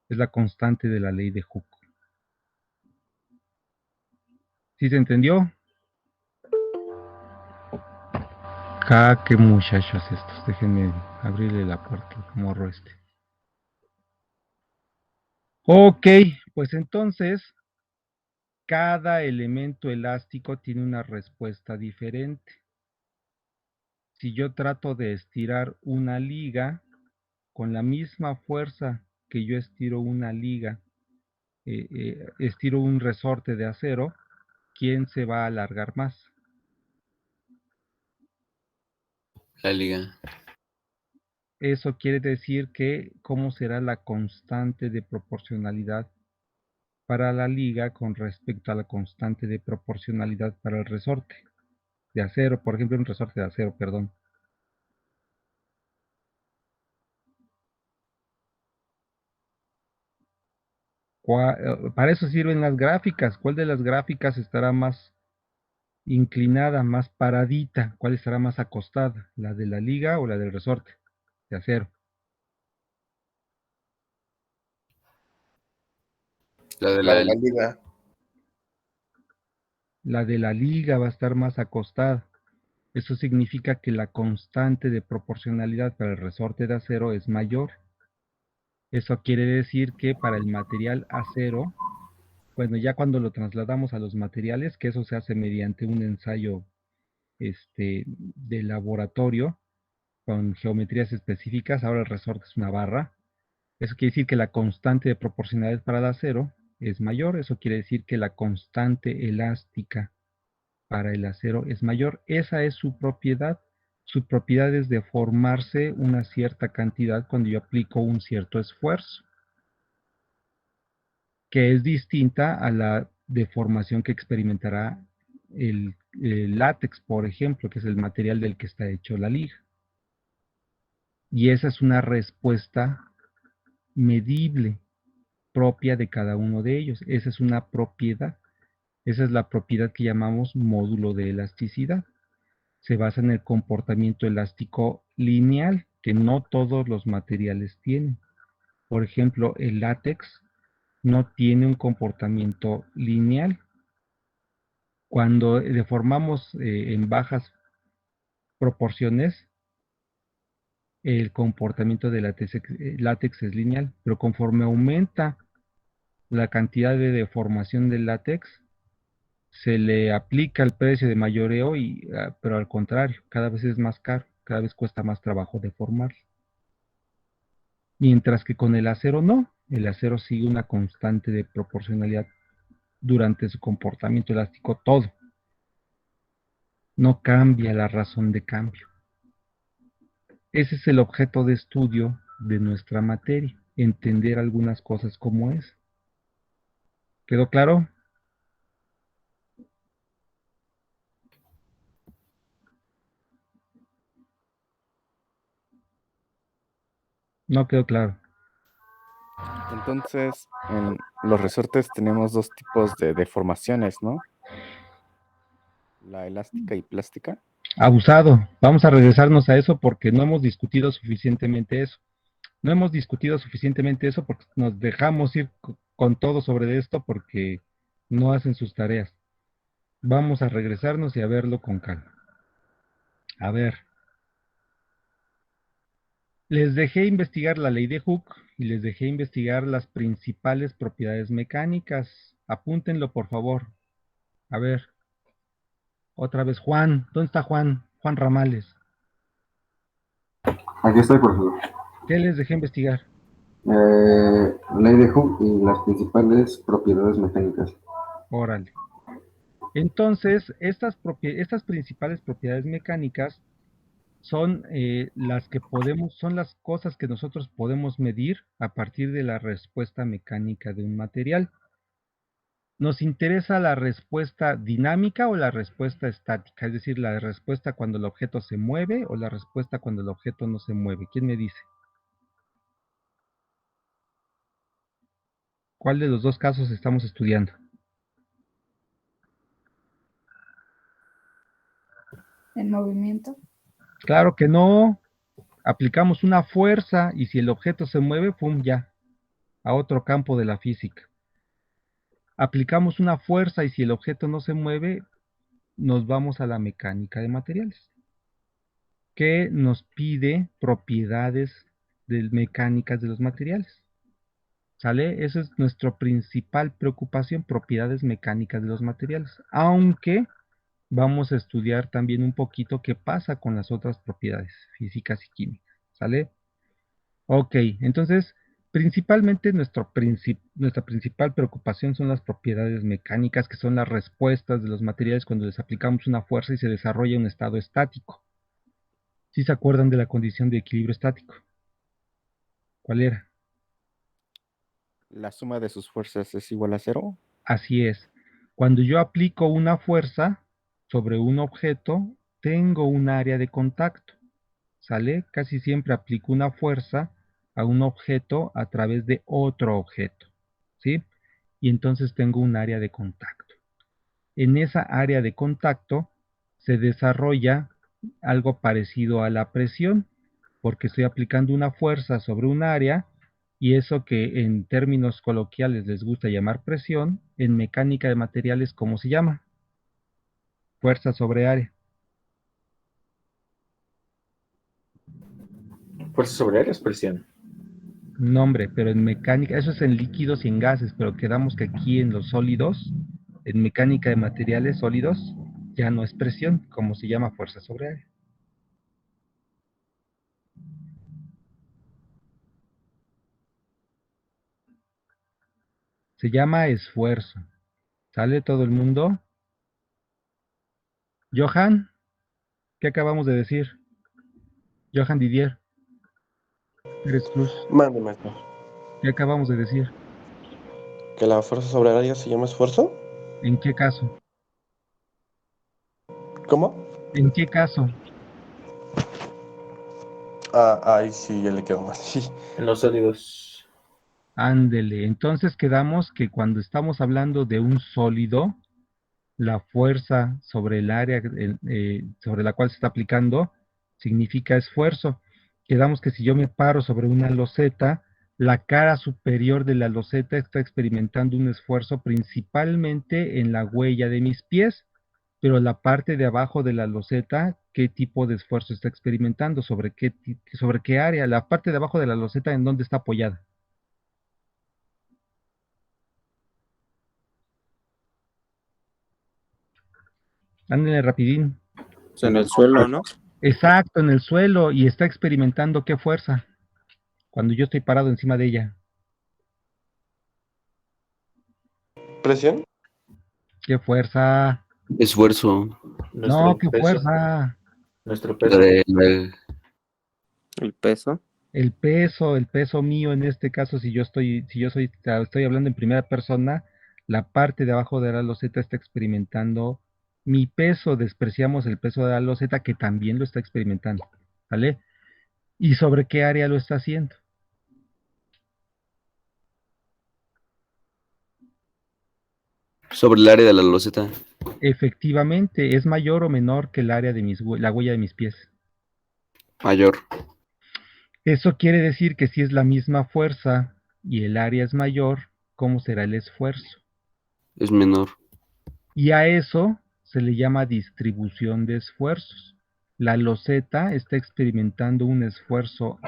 Es la constante de la ley de Hooke. ¿Sí se entendió? Qué muchachos estos. Déjenme abrirle la puerta al morro este. Ok, pues entonces, cada elemento elástico tiene una respuesta diferente. Si yo trato de estirar una liga, con la misma fuerza que yo estiro una liga, estiro un resorte de acero, ¿quién se va a alargar más? La liga. Eso quiere decir que, ¿cómo será la constante de proporcionalidad para la liga con respecto a la constante de proporcionalidad para el resorte de acero? Por ejemplo, un resorte de acero, perdón. Para eso sirven las gráficas. ¿Cuál de las gráficas estará más inclinada, más paradita? ¿Cuál estará más acostada? ¿La de la liga o la del resorte de acero? La de La la de la liga. La de la liga va a estar más acostada. Eso significa que la constante de proporcionalidad para el resorte de acero es mayor. Eso quiere decir que para el material acero, bueno, ya cuando lo trasladamos a los materiales, que eso se hace mediante un ensayo de laboratorio con geometrías específicas, ahora el resorte es una barra. Eso quiere decir que la constante de proporcionalidad para el acero es mayor. Eso quiere decir que la constante elástica para el acero es mayor. Esa es su propiedad. Su propiedad es deformarse una cierta cantidad cuando yo aplico un cierto esfuerzo, que es distinta a la deformación que experimentará el látex, por ejemplo, que es el material del que está hecho la liga. Y esa es una respuesta medible, propia de cada uno de ellos. Esa es una propiedad. Esa es la propiedad que llamamos módulo de elasticidad. Se basa en el comportamiento elástico lineal, que no todos los materiales tienen. Por ejemplo, el látex no tiene un comportamiento lineal. Cuando deformamos en bajas proporciones, el comportamiento del látex es lineal, pero conforme aumenta la cantidad de deformación del látex, se le aplica el precio de mayoreo, pero al contrario, cada vez es más caro, cada vez cuesta más trabajo deformarlo. Mientras que con el acero no, el acero sigue una constante de proporcionalidad durante su comportamiento elástico todo. No cambia la razón de cambio. Ese es el objeto de estudio de nuestra materia, entender algunas cosas como es. ¿Quedó claro? No quedó claro. Entonces, en los resortes tenemos dos tipos de deformaciones, ¿no? La elástica y plástica. Abusado. Vamos a regresarnos a eso porque no hemos discutido suficientemente eso. No hemos discutido suficientemente eso porque nos dejamos ir con todo sobre esto porque no hacen sus tareas. Vamos a regresarnos y a verlo con calma. A ver. Les dejé investigar la ley de Hooke y les dejé investigar las principales propiedades mecánicas. Apúntenlo, por favor. A ver, otra vez, Juan. ¿Dónde está Juan? Juan Ramales. Aquí estoy, profesor. ¿Qué les dejé investigar? Ley de Hooke y las principales propiedades mecánicas. Órale. Entonces, estas principales propiedades mecánicas son las que son las cosas que nosotros podemos medir a partir de la respuesta mecánica de un material. ¿Nos interesa la respuesta dinámica o la respuesta estática? Es decir, la respuesta cuando el objeto se mueve o la respuesta cuando el objeto no se mueve. ¿Quién me dice? ¿Cuál de los dos casos estamos estudiando? En movimiento. Claro que no. Aplicamos una fuerza y si el objeto se mueve, ¡pum! Ya, a otro campo de la física. Aplicamos una fuerza y si el objeto no se mueve, nos vamos a la mecánica de materiales, que nos pide propiedades mecánicas de los materiales. ¿Sale? Esa es nuestra principal preocupación, propiedades mecánicas de los materiales. Aunque vamos a estudiar también un poquito qué pasa con las otras propiedades físicas y químicas. ¿Sale? Ok, entonces, principalmente nuestra principal preocupación son las propiedades mecánicas, que son las respuestas de los materiales cuando les aplicamos una fuerza y se desarrolla un estado estático. ¿Sí se acuerdan de la condición de equilibrio estático? ¿Cuál era? La suma de sus fuerzas es igual a 0. Así es. Cuando yo aplico una fuerza sobre un objeto, tengo un área de contacto. ¿Sale? Casi siempre aplico una fuerza a un objeto a través de otro objeto. ¿Sí? Y entonces tengo un área de contacto. En esa área de contacto se desarrolla algo parecido a la presión, porque estoy aplicando una fuerza sobre un área y eso que en términos coloquiales les gusta llamar presión, en mecánica de materiales, ¿cómo se llama? Fuerza sobre área. Fuerza sobre área es presión. No, hombre, pero en mecánica, eso es en líquidos y en gases, pero quedamos que aquí en los sólidos, en mecánica de materiales sólidos, ya no es presión, como se llama fuerza sobre área. Se llama esfuerzo. ¿Sale todo el mundo? Johan, ¿qué acabamos de decir? Johan Didier. Eres Cruz. Mande, maestro. ¿Qué acabamos de decir? ¿Que la fuerza sobre el área se llama esfuerzo? ¿En qué caso? ¿Cómo? ¿En qué caso? Ahí sí, ya le quedó más. Sí. En los sólidos. Ándele. Entonces quedamos que cuando estamos hablando de un sólido, la fuerza sobre el área sobre la cual se está aplicando significa esfuerzo. Quedamos que si yo me paro sobre una loseta, la cara superior de la loseta está experimentando un esfuerzo principalmente en la huella de mis pies, pero la parte de abajo de la loseta, ¿qué tipo de esfuerzo está experimentando? ¿Sobre qué área? La parte de abajo de la loseta, ¿en dónde está apoyada? Ándale rapidín. En el suelo, ¿no? Exacto, en el suelo, y está experimentando qué fuerza cuando yo estoy parado encima de ella. ¿Presión? ¿Qué fuerza? Esfuerzo. No, ¿qué fuerza? Nuestro La peso. El peso. El peso mío en este caso, si yo estoy hablando en primera persona, la parte de abajo de la loseta está experimentando mi peso, despreciamos el peso de la loseta que también lo está experimentando, ¿vale? ¿Y sobre qué área lo está haciendo? Sobre el área de la loseta. Efectivamente, ¿es mayor o menor que el área de la huella de mis pies? Mayor. Eso quiere decir que si es la misma fuerza y el área es mayor, ¿cómo será el esfuerzo? Es menor. Y a eso se le llama distribución de esfuerzos. La loseta está experimentando un esfuerzo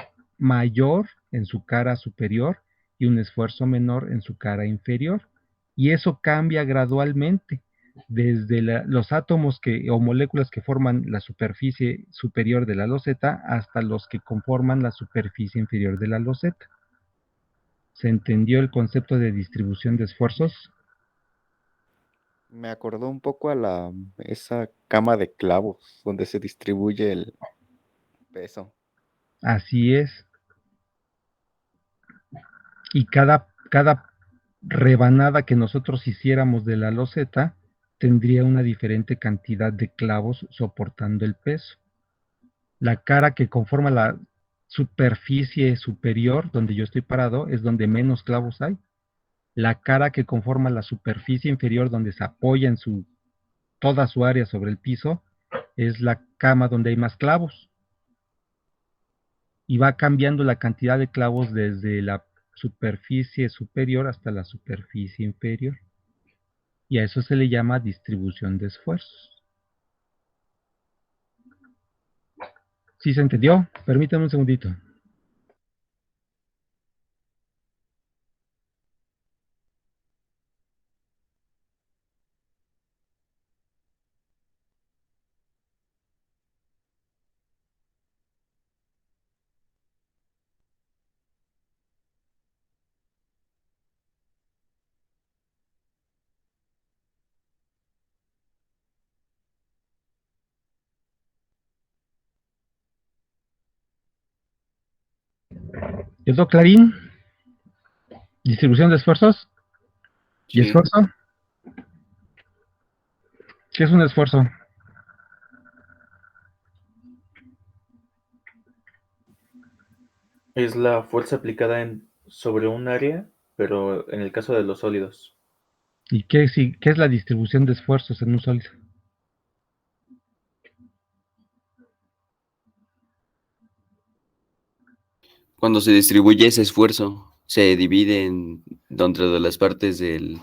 mayor en su cara superior y un esfuerzo menor en su cara inferior. Y eso cambia gradualmente, desde los átomos o moléculas que forman la superficie superior de la loseta hasta los que conforman la superficie inferior de la loseta. ¿Se entendió el concepto de distribución de esfuerzos? Me acordó un poco a esa cama de clavos donde se distribuye el peso. Así es. Y cada rebanada que nosotros hiciéramos de la loseta tendría una diferente cantidad de clavos soportando el peso. La cara que conforma la superficie superior, donde yo estoy parado, es donde menos clavos hay. La cara que conforma la superficie inferior, donde se apoya en toda su área sobre el piso, es la cama donde hay más clavos. Y va cambiando la cantidad de clavos desde la superficie superior hasta la superficie inferior. Y a eso se le llama distribución de esfuerzos. ¿Sí se entendió? Permítame un segundito. ¿Quedó clarín? Distribución de esfuerzos. ¿Y Sí. esfuerzo? ¿Qué es un esfuerzo? Es la fuerza aplicada sobre un área, pero en el caso de los sólidos. ¿Y qué es la distribución de esfuerzos en un sólido? Cuando se distribuye ese esfuerzo, se divide dentro de las partes del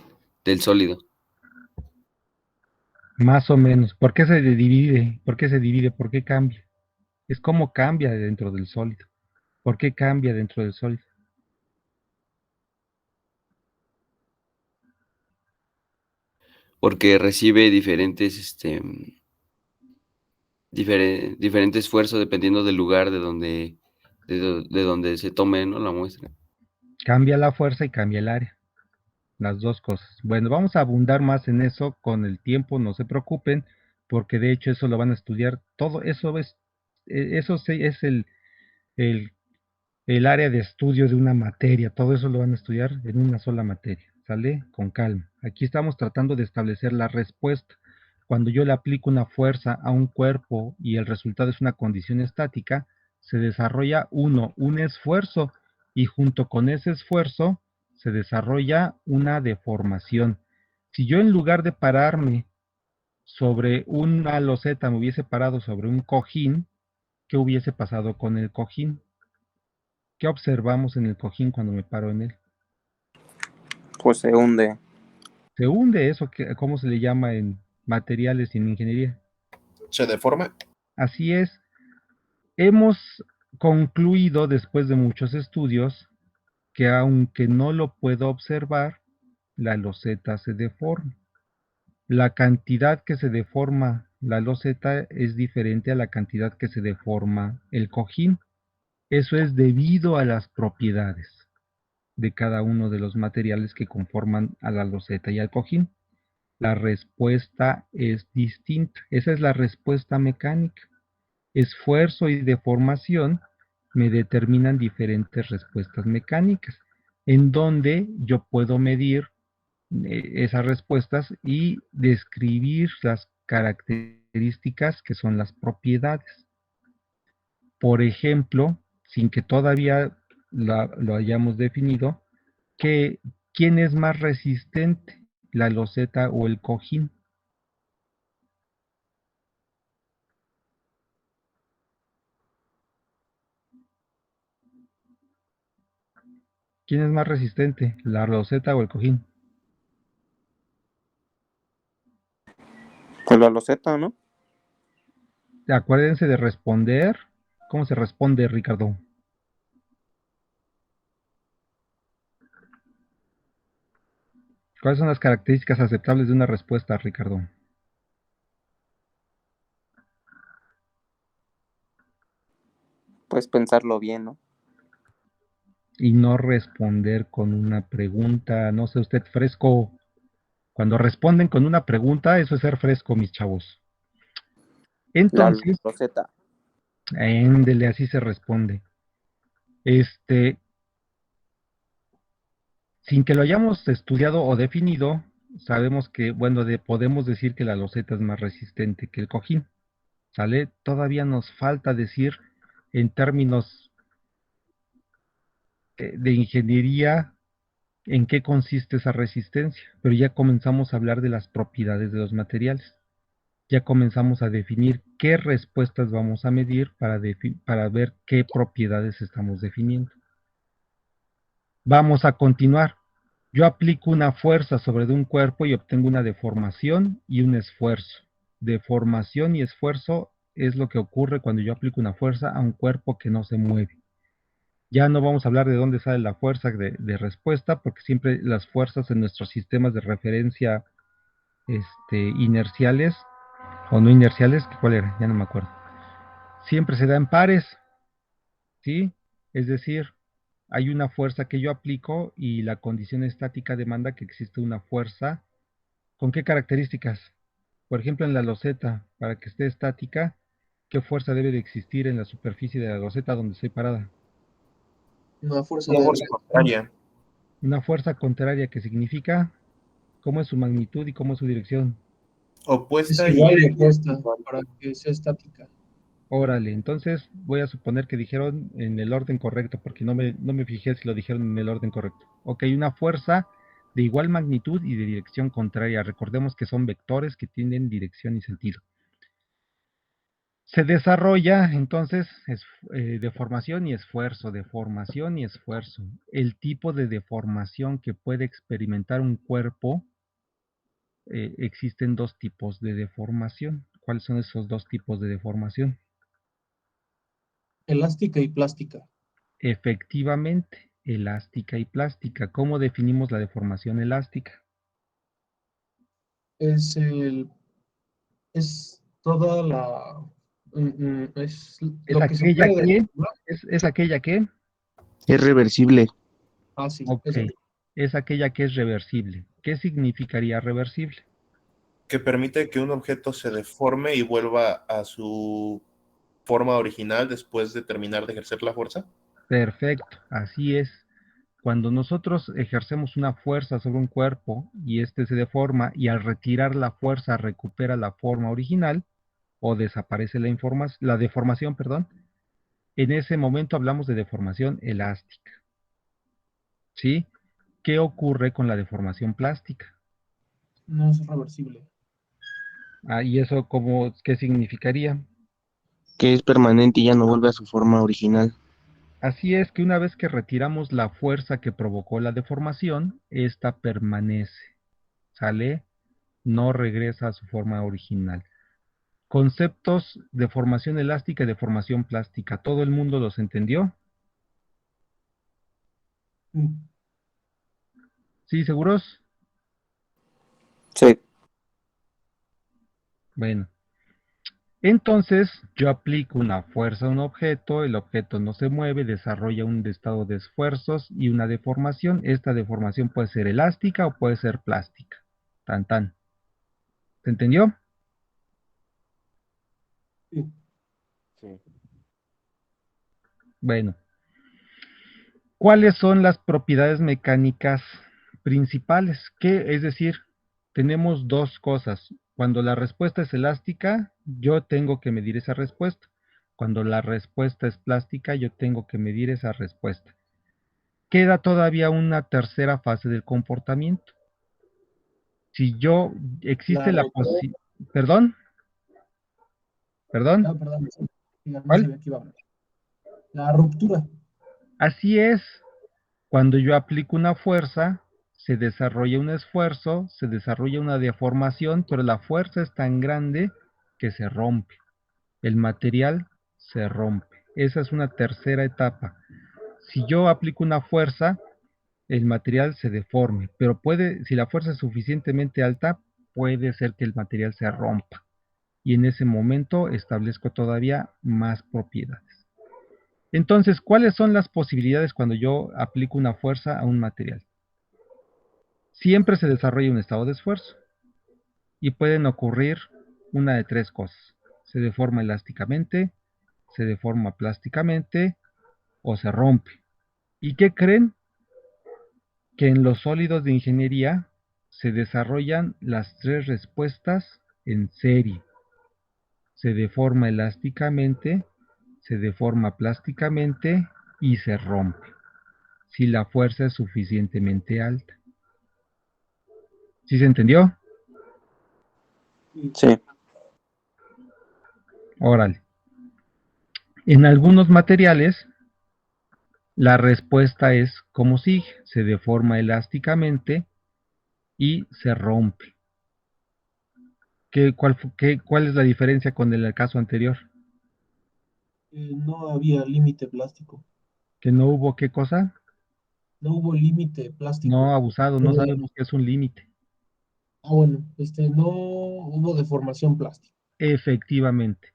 sólido. Más o menos. ¿Por qué se divide? ¿Por qué se divide? ¿Por qué cambia? Es cómo cambia dentro del sólido. ¿Por qué cambia dentro del sólido? Porque recibe diferente esfuerzo dependiendo del lugar de donde se tome, ¿no?, la muestra. Cambia la fuerza y cambia el área. Las dos cosas. Bueno, vamos a abundar más en eso con el tiempo, no se preocupen, porque de hecho eso lo van a estudiar todo. Es el, el área de estudio de una materia. Todo eso lo van a estudiar en una sola materia. ¿Sale? Con calma. Aquí estamos tratando de establecer la respuesta. Cuando yo le aplico una fuerza a un cuerpo y el resultado es una condición estática, se desarrolla un esfuerzo y junto con ese esfuerzo se desarrolla una deformación. Si yo en lugar de pararme sobre una loseta me hubiese parado sobre un cojín, ¿qué hubiese pasado con el cojín? ¿Qué observamos en el cojín cuando me paro en él? Pues se hunde. Se hunde eso, ¿cómo se le llama en materiales y en ingeniería? ¿Se deforma? Así es. Hemos concluido después de muchos estudios que aunque no lo puedo observar, la loseta se deforma. La cantidad que se deforma la loseta es diferente a la cantidad que se deforma el cojín. Eso es debido a las propiedades de cada uno de los materiales que conforman a la loseta y al cojín. La respuesta es distinta. Esa es la respuesta mecánica. Esfuerzo y deformación me determinan diferentes respuestas mecánicas, en donde yo puedo medir esas respuestas y describir las características que son las propiedades. Por ejemplo, sin que todavía lo hayamos definido, ¿quién es más resistente, la loseta o el cojín? ¿Quién es más resistente, la loseta o el cojín? Pues la loseta, ¿no? Acuérdense de responder. ¿Cómo se responde, Ricardo? ¿Cuáles son las características aceptables de una respuesta, Ricardo? Pues pensarlo bien, ¿no? Y no responder con una pregunta, no sé usted, fresco. Cuando responden con una pregunta, eso es ser fresco, mis chavos. La Entonces, roseta. éndele, así se responde. Sin que lo hayamos estudiado o definido, sabemos que, bueno, podemos decir que la loseta es más resistente que el cojín, ¿sale? Todavía nos falta decir en términos de ingeniería en qué consiste esa resistencia, pero ya comenzamos a hablar de las propiedades de los materiales. Ya comenzamos a definir qué respuestas vamos a medir para ver qué propiedades estamos definiendo. Vamos a continuar. Yo aplico una fuerza sobre un cuerpo y obtengo una deformación y un esfuerzo. Deformación y esfuerzo es lo que ocurre cuando yo aplico una fuerza a un cuerpo que no se mueve. Ya no vamos a hablar de dónde sale la fuerza de respuesta, porque siempre las fuerzas en nuestros sistemas de referencia inerciales o no inerciales, ¿cuál era? Ya no me acuerdo. Siempre se da en pares, ¿sí? Es decir, hay una fuerza que yo aplico y la condición estática demanda que existe una fuerza. ¿Con qué características? Por ejemplo, en la loseta, para que esté estática, ¿qué fuerza debe de existir en la superficie de la loseta donde estoy parada? Una fuerza Una de fuerza contraria. Una fuerza contraria que significa cómo es su magnitud y cómo es su dirección. es Opuesta igual y y opuesta para que sea estática. Órale, entonces voy a suponer que dijeron en el orden correcto, porque no me fijé si lo dijeron en el orden correcto. Ok, una fuerza de igual magnitud y de dirección contraria. Recordemos que son vectores que tienen dirección y sentido. Se desarrolla entonces deformación y esfuerzo, deformación y esfuerzo. El tipo de deformación que puede experimentar un cuerpo, existen dos tipos de deformación. ¿Cuáles son esos dos tipos de deformación? Elástica y plástica. Efectivamente, elástica y plástica. ¿Cómo definimos la deformación elástica? Es toda la es ¿Es lo que se aquella puede que? deformar. ¿Es aquella que? Es reversible. Ah, sí, Ok, eso. es aquella que es reversible. ¿Qué significaría reversible? que permite que un objeto se deforme y vuelva a su forma original después de terminar de ejercer la fuerza. Perfecto, así es. Cuando nosotros ejercemos una fuerza sobre un cuerpo y éste se deforma y al retirar la fuerza recupera la forma original o desaparece la deformación, perdón, en ese momento hablamos de deformación elástica. ¿Sí? ¿Qué ocurre con la deformación plástica? No es reversible. ¿Y eso qué significaría? Que es permanente y ya no vuelve a su forma original. Así es que una vez que retiramos la fuerza que provocó la deformación, esta permanece, ¿sale? No regresa a su forma original. Conceptos de formación elástica y de formación plástica. ¿Todo el mundo los entendió? ¿Sí, seguros? Sí. Bueno. Entonces, yo aplico una fuerza a un objeto, el objeto no se mueve, desarrolla un estado de esfuerzos y una deformación. Esta deformación puede ser elástica o puede ser plástica. Tan tan. ¿Se entendió? Sí. Bueno. ¿Cuáles son las propiedades mecánicas principales? Es decir, tenemos dos cosas. Cuando la respuesta es elástica, yo tengo que medir esa respuesta. Cuando la respuesta es plástica, yo tengo que medir esa respuesta. Queda todavía una tercera fase del comportamiento. Si existe la posibilidad... ¿Perdón? ¿Perdón? Perdón, ya no ¿Cuál? sabía que iba a hablar. La ruptura. Así es. Cuando yo aplico una fuerza, se desarrolla un esfuerzo, se desarrolla una deformación, pero la fuerza es tan grande que se rompe. El material se rompe. Esa es una tercera etapa. Si yo aplico una fuerza, el material se deforme, pero si la fuerza es suficientemente alta, puede ser que el material se rompa. Y en ese momento establezco todavía más propiedades. Entonces, ¿cuáles son las posibilidades cuando yo aplico una fuerza a un material? Siempre se desarrolla un estado de esfuerzo y pueden ocurrir una de tres cosas. Se deforma elásticamente, se deforma plásticamente o se rompe. ¿Y qué creen? Que en los sólidos de ingeniería se desarrollan las tres respuestas en serie. Se deforma elásticamente, se deforma plásticamente y se rompe, si la fuerza es suficientemente alta. ¿Sí se entendió? Sí. Órale. En algunos materiales, la respuesta es como sigue: se deforma elásticamente y se rompe. ¿Cuál es la diferencia con el caso anterior? No había límite plástico. ¿Que no hubo qué cosa? No hubo límite plástico. No, abusado, no sabemos qué es un límite. Bueno, no hubo deformación plástica. Efectivamente.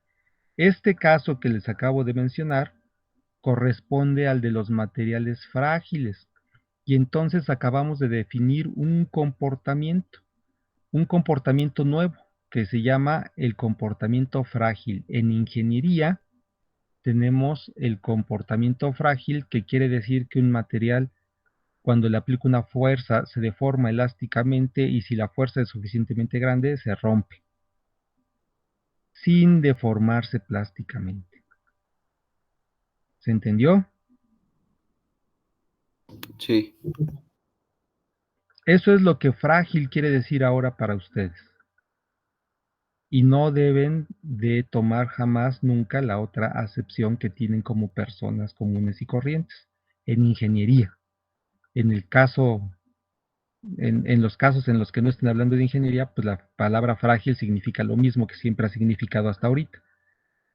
Este caso que les acabo de mencionar corresponde al de los materiales frágiles. Y entonces acabamos de definir un comportamiento nuevo que se llama el comportamiento frágil. En ingeniería tenemos el comportamiento frágil, que quiere decir que un material, cuando le aplico una fuerza, se deforma elásticamente y si la fuerza es suficientemente grande, se rompe, sin deformarse plásticamente. ¿Se entendió? Sí. Eso es lo que frágil quiere decir ahora para ustedes. Y no deben de tomar jamás nunca la otra acepción que tienen como personas comunes y corrientes en ingeniería. En los casos en los que no estén hablando de ingeniería, pues la palabra frágil significa lo mismo que siempre ha significado hasta ahorita.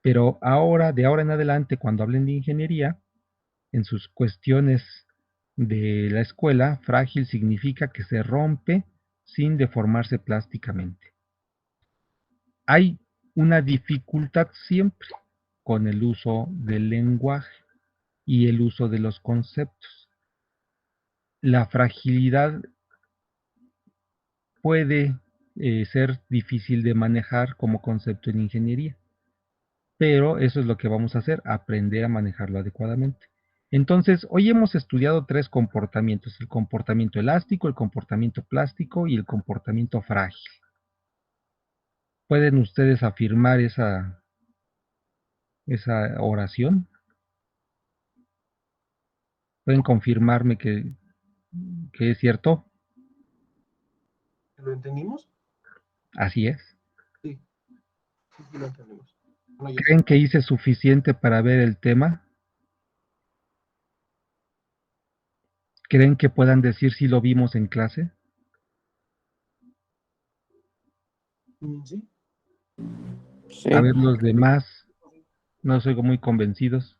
Pero ahora, de ahora en adelante, cuando hablen de ingeniería, en sus cuestiones de la escuela, frágil significa que se rompe sin deformarse plásticamente. Hay una dificultad siempre con el uso del lenguaje y el uso de los conceptos. La fragilidad puede ser difícil de manejar como concepto en ingeniería, pero eso es lo que vamos a hacer, aprender a manejarlo adecuadamente. Entonces, hoy hemos estudiado tres comportamientos: el comportamiento elástico, el comportamiento plástico y el comportamiento frágil. ¿Pueden ustedes afirmar esa oración? ¿Pueden confirmarme que es cierto? ¿Lo entendimos? Así es. Sí, sí lo entendimos. Bueno, ¿Creen que hice suficiente para ver el tema? ¿Creen que puedan decir si lo vimos en clase? Sí. Sí. A ver, los demás, no soy muy convencidos.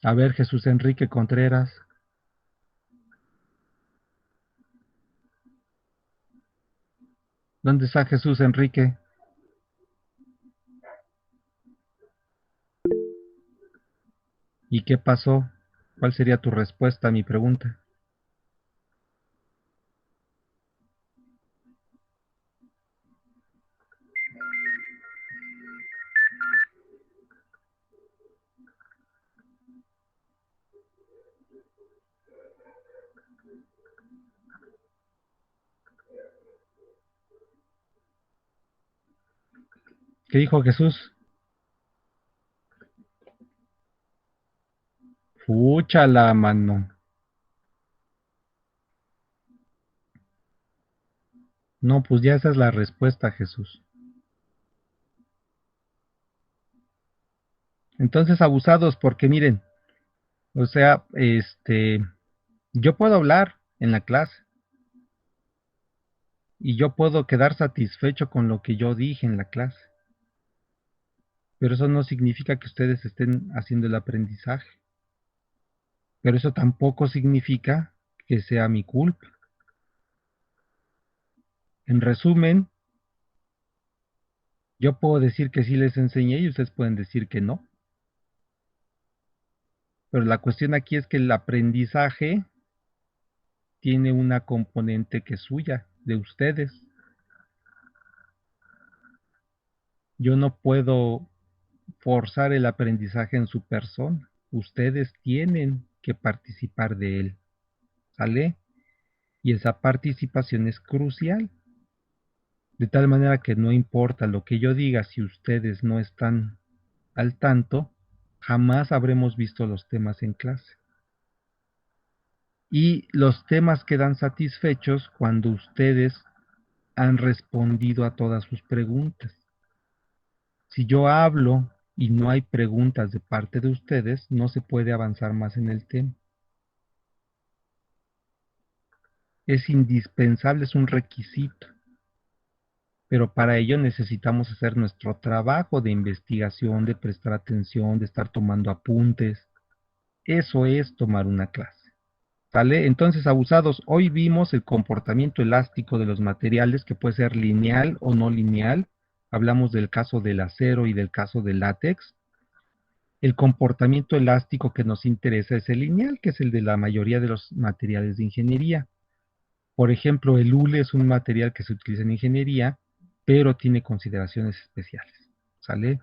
A ver, Jesús Enrique Contreras. ¿Dónde está Jesús Enrique? ¿Y qué pasó? ¿Cuál sería tu respuesta a mi pregunta? ¿Qué dijo Jesús? Fúchala, mano. No, pues ya esa es la respuesta, Jesús. Entonces, abusados, porque miren, o sea, yo puedo hablar en la clase y yo puedo quedar satisfecho con lo que yo dije en la clase. Pero eso no significa que ustedes estén haciendo el aprendizaje. Pero eso tampoco significa que sea mi culpa. En resumen, yo puedo decir que sí les enseñé y ustedes pueden decir que no. Pero la cuestión aquí es que el aprendizaje tiene una componente que es suya, de ustedes. Yo no puedo forzar el aprendizaje en su persona. Ustedes tienen que participar de él. ¿Sale? Y esa participación es crucial. De tal manera que no importa lo que yo diga, si ustedes no están al tanto, jamás habremos visto los temas en clase. Y los temas quedan satisfechos cuando ustedes han respondido a todas sus preguntas. Si yo hablo y no hay preguntas de parte de ustedes, no se puede avanzar más en el tema. Es indispensable, es un requisito. Pero para ello necesitamos hacer nuestro trabajo de investigación, de prestar atención, de estar tomando apuntes. Eso es tomar una clase. ¿Sale? Entonces, abusados, hoy vimos el comportamiento elástico de los materiales, que puede ser lineal o no lineal. Hablamos del caso del acero y del caso del látex. El comportamiento elástico que nos interesa es el lineal, que es el de la mayoría de los materiales de ingeniería. Por ejemplo, el hule es un material que se utiliza en ingeniería, pero tiene consideraciones especiales. ¿Sale?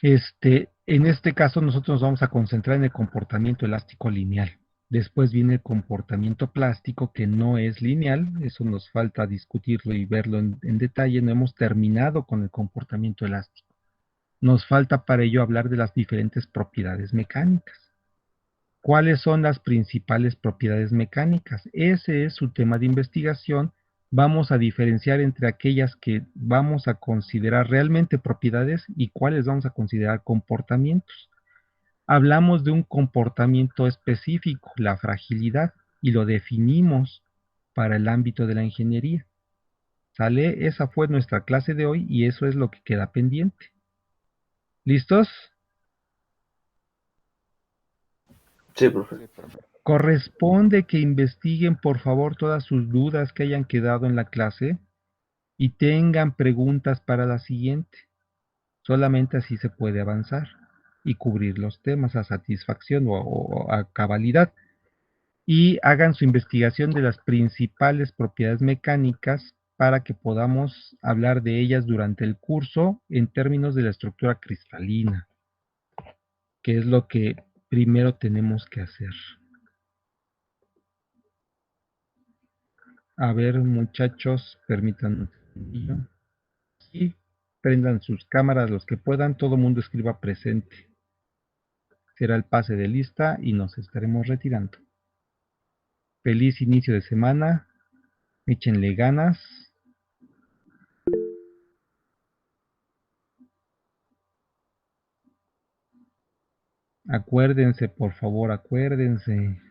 En este caso nosotros nos vamos a concentrar en el comportamiento elástico lineal. Después viene el comportamiento plástico, que no es lineal. Eso nos falta discutirlo y verlo en detalle. No hemos terminado con el comportamiento elástico. Nos falta para ello hablar de las diferentes propiedades mecánicas. ¿Cuáles son las principales propiedades mecánicas? Ese es su tema de investigación. Vamos a diferenciar entre aquellas que vamos a considerar realmente propiedades y cuáles vamos a considerar comportamientos. Hablamos de un comportamiento específico, la fragilidad, y lo definimos para el ámbito de la ingeniería. ¿Sale? Esa fue nuestra clase de hoy y eso es lo que queda pendiente. ¿Listos? Sí, profe. Corresponde que investiguen por favor todas sus dudas que hayan quedado en la clase y tengan preguntas para la siguiente. Solamente así se puede avanzar y cubrir los temas a satisfacción o a cabalidad. Y hagan su investigación de las principales propiedades mecánicas para que podamos hablar de ellas durante el curso en términos de la estructura cristalina, que es lo que primero tenemos que hacer. A ver, muchachos, permítanme. Y prendan sus cámaras los que puedan, todo mundo escriba presente. Será el pase de lista y nos estaremos retirando. Feliz inicio de semana, échenle ganas. Acuérdense, por favor, acuérdense.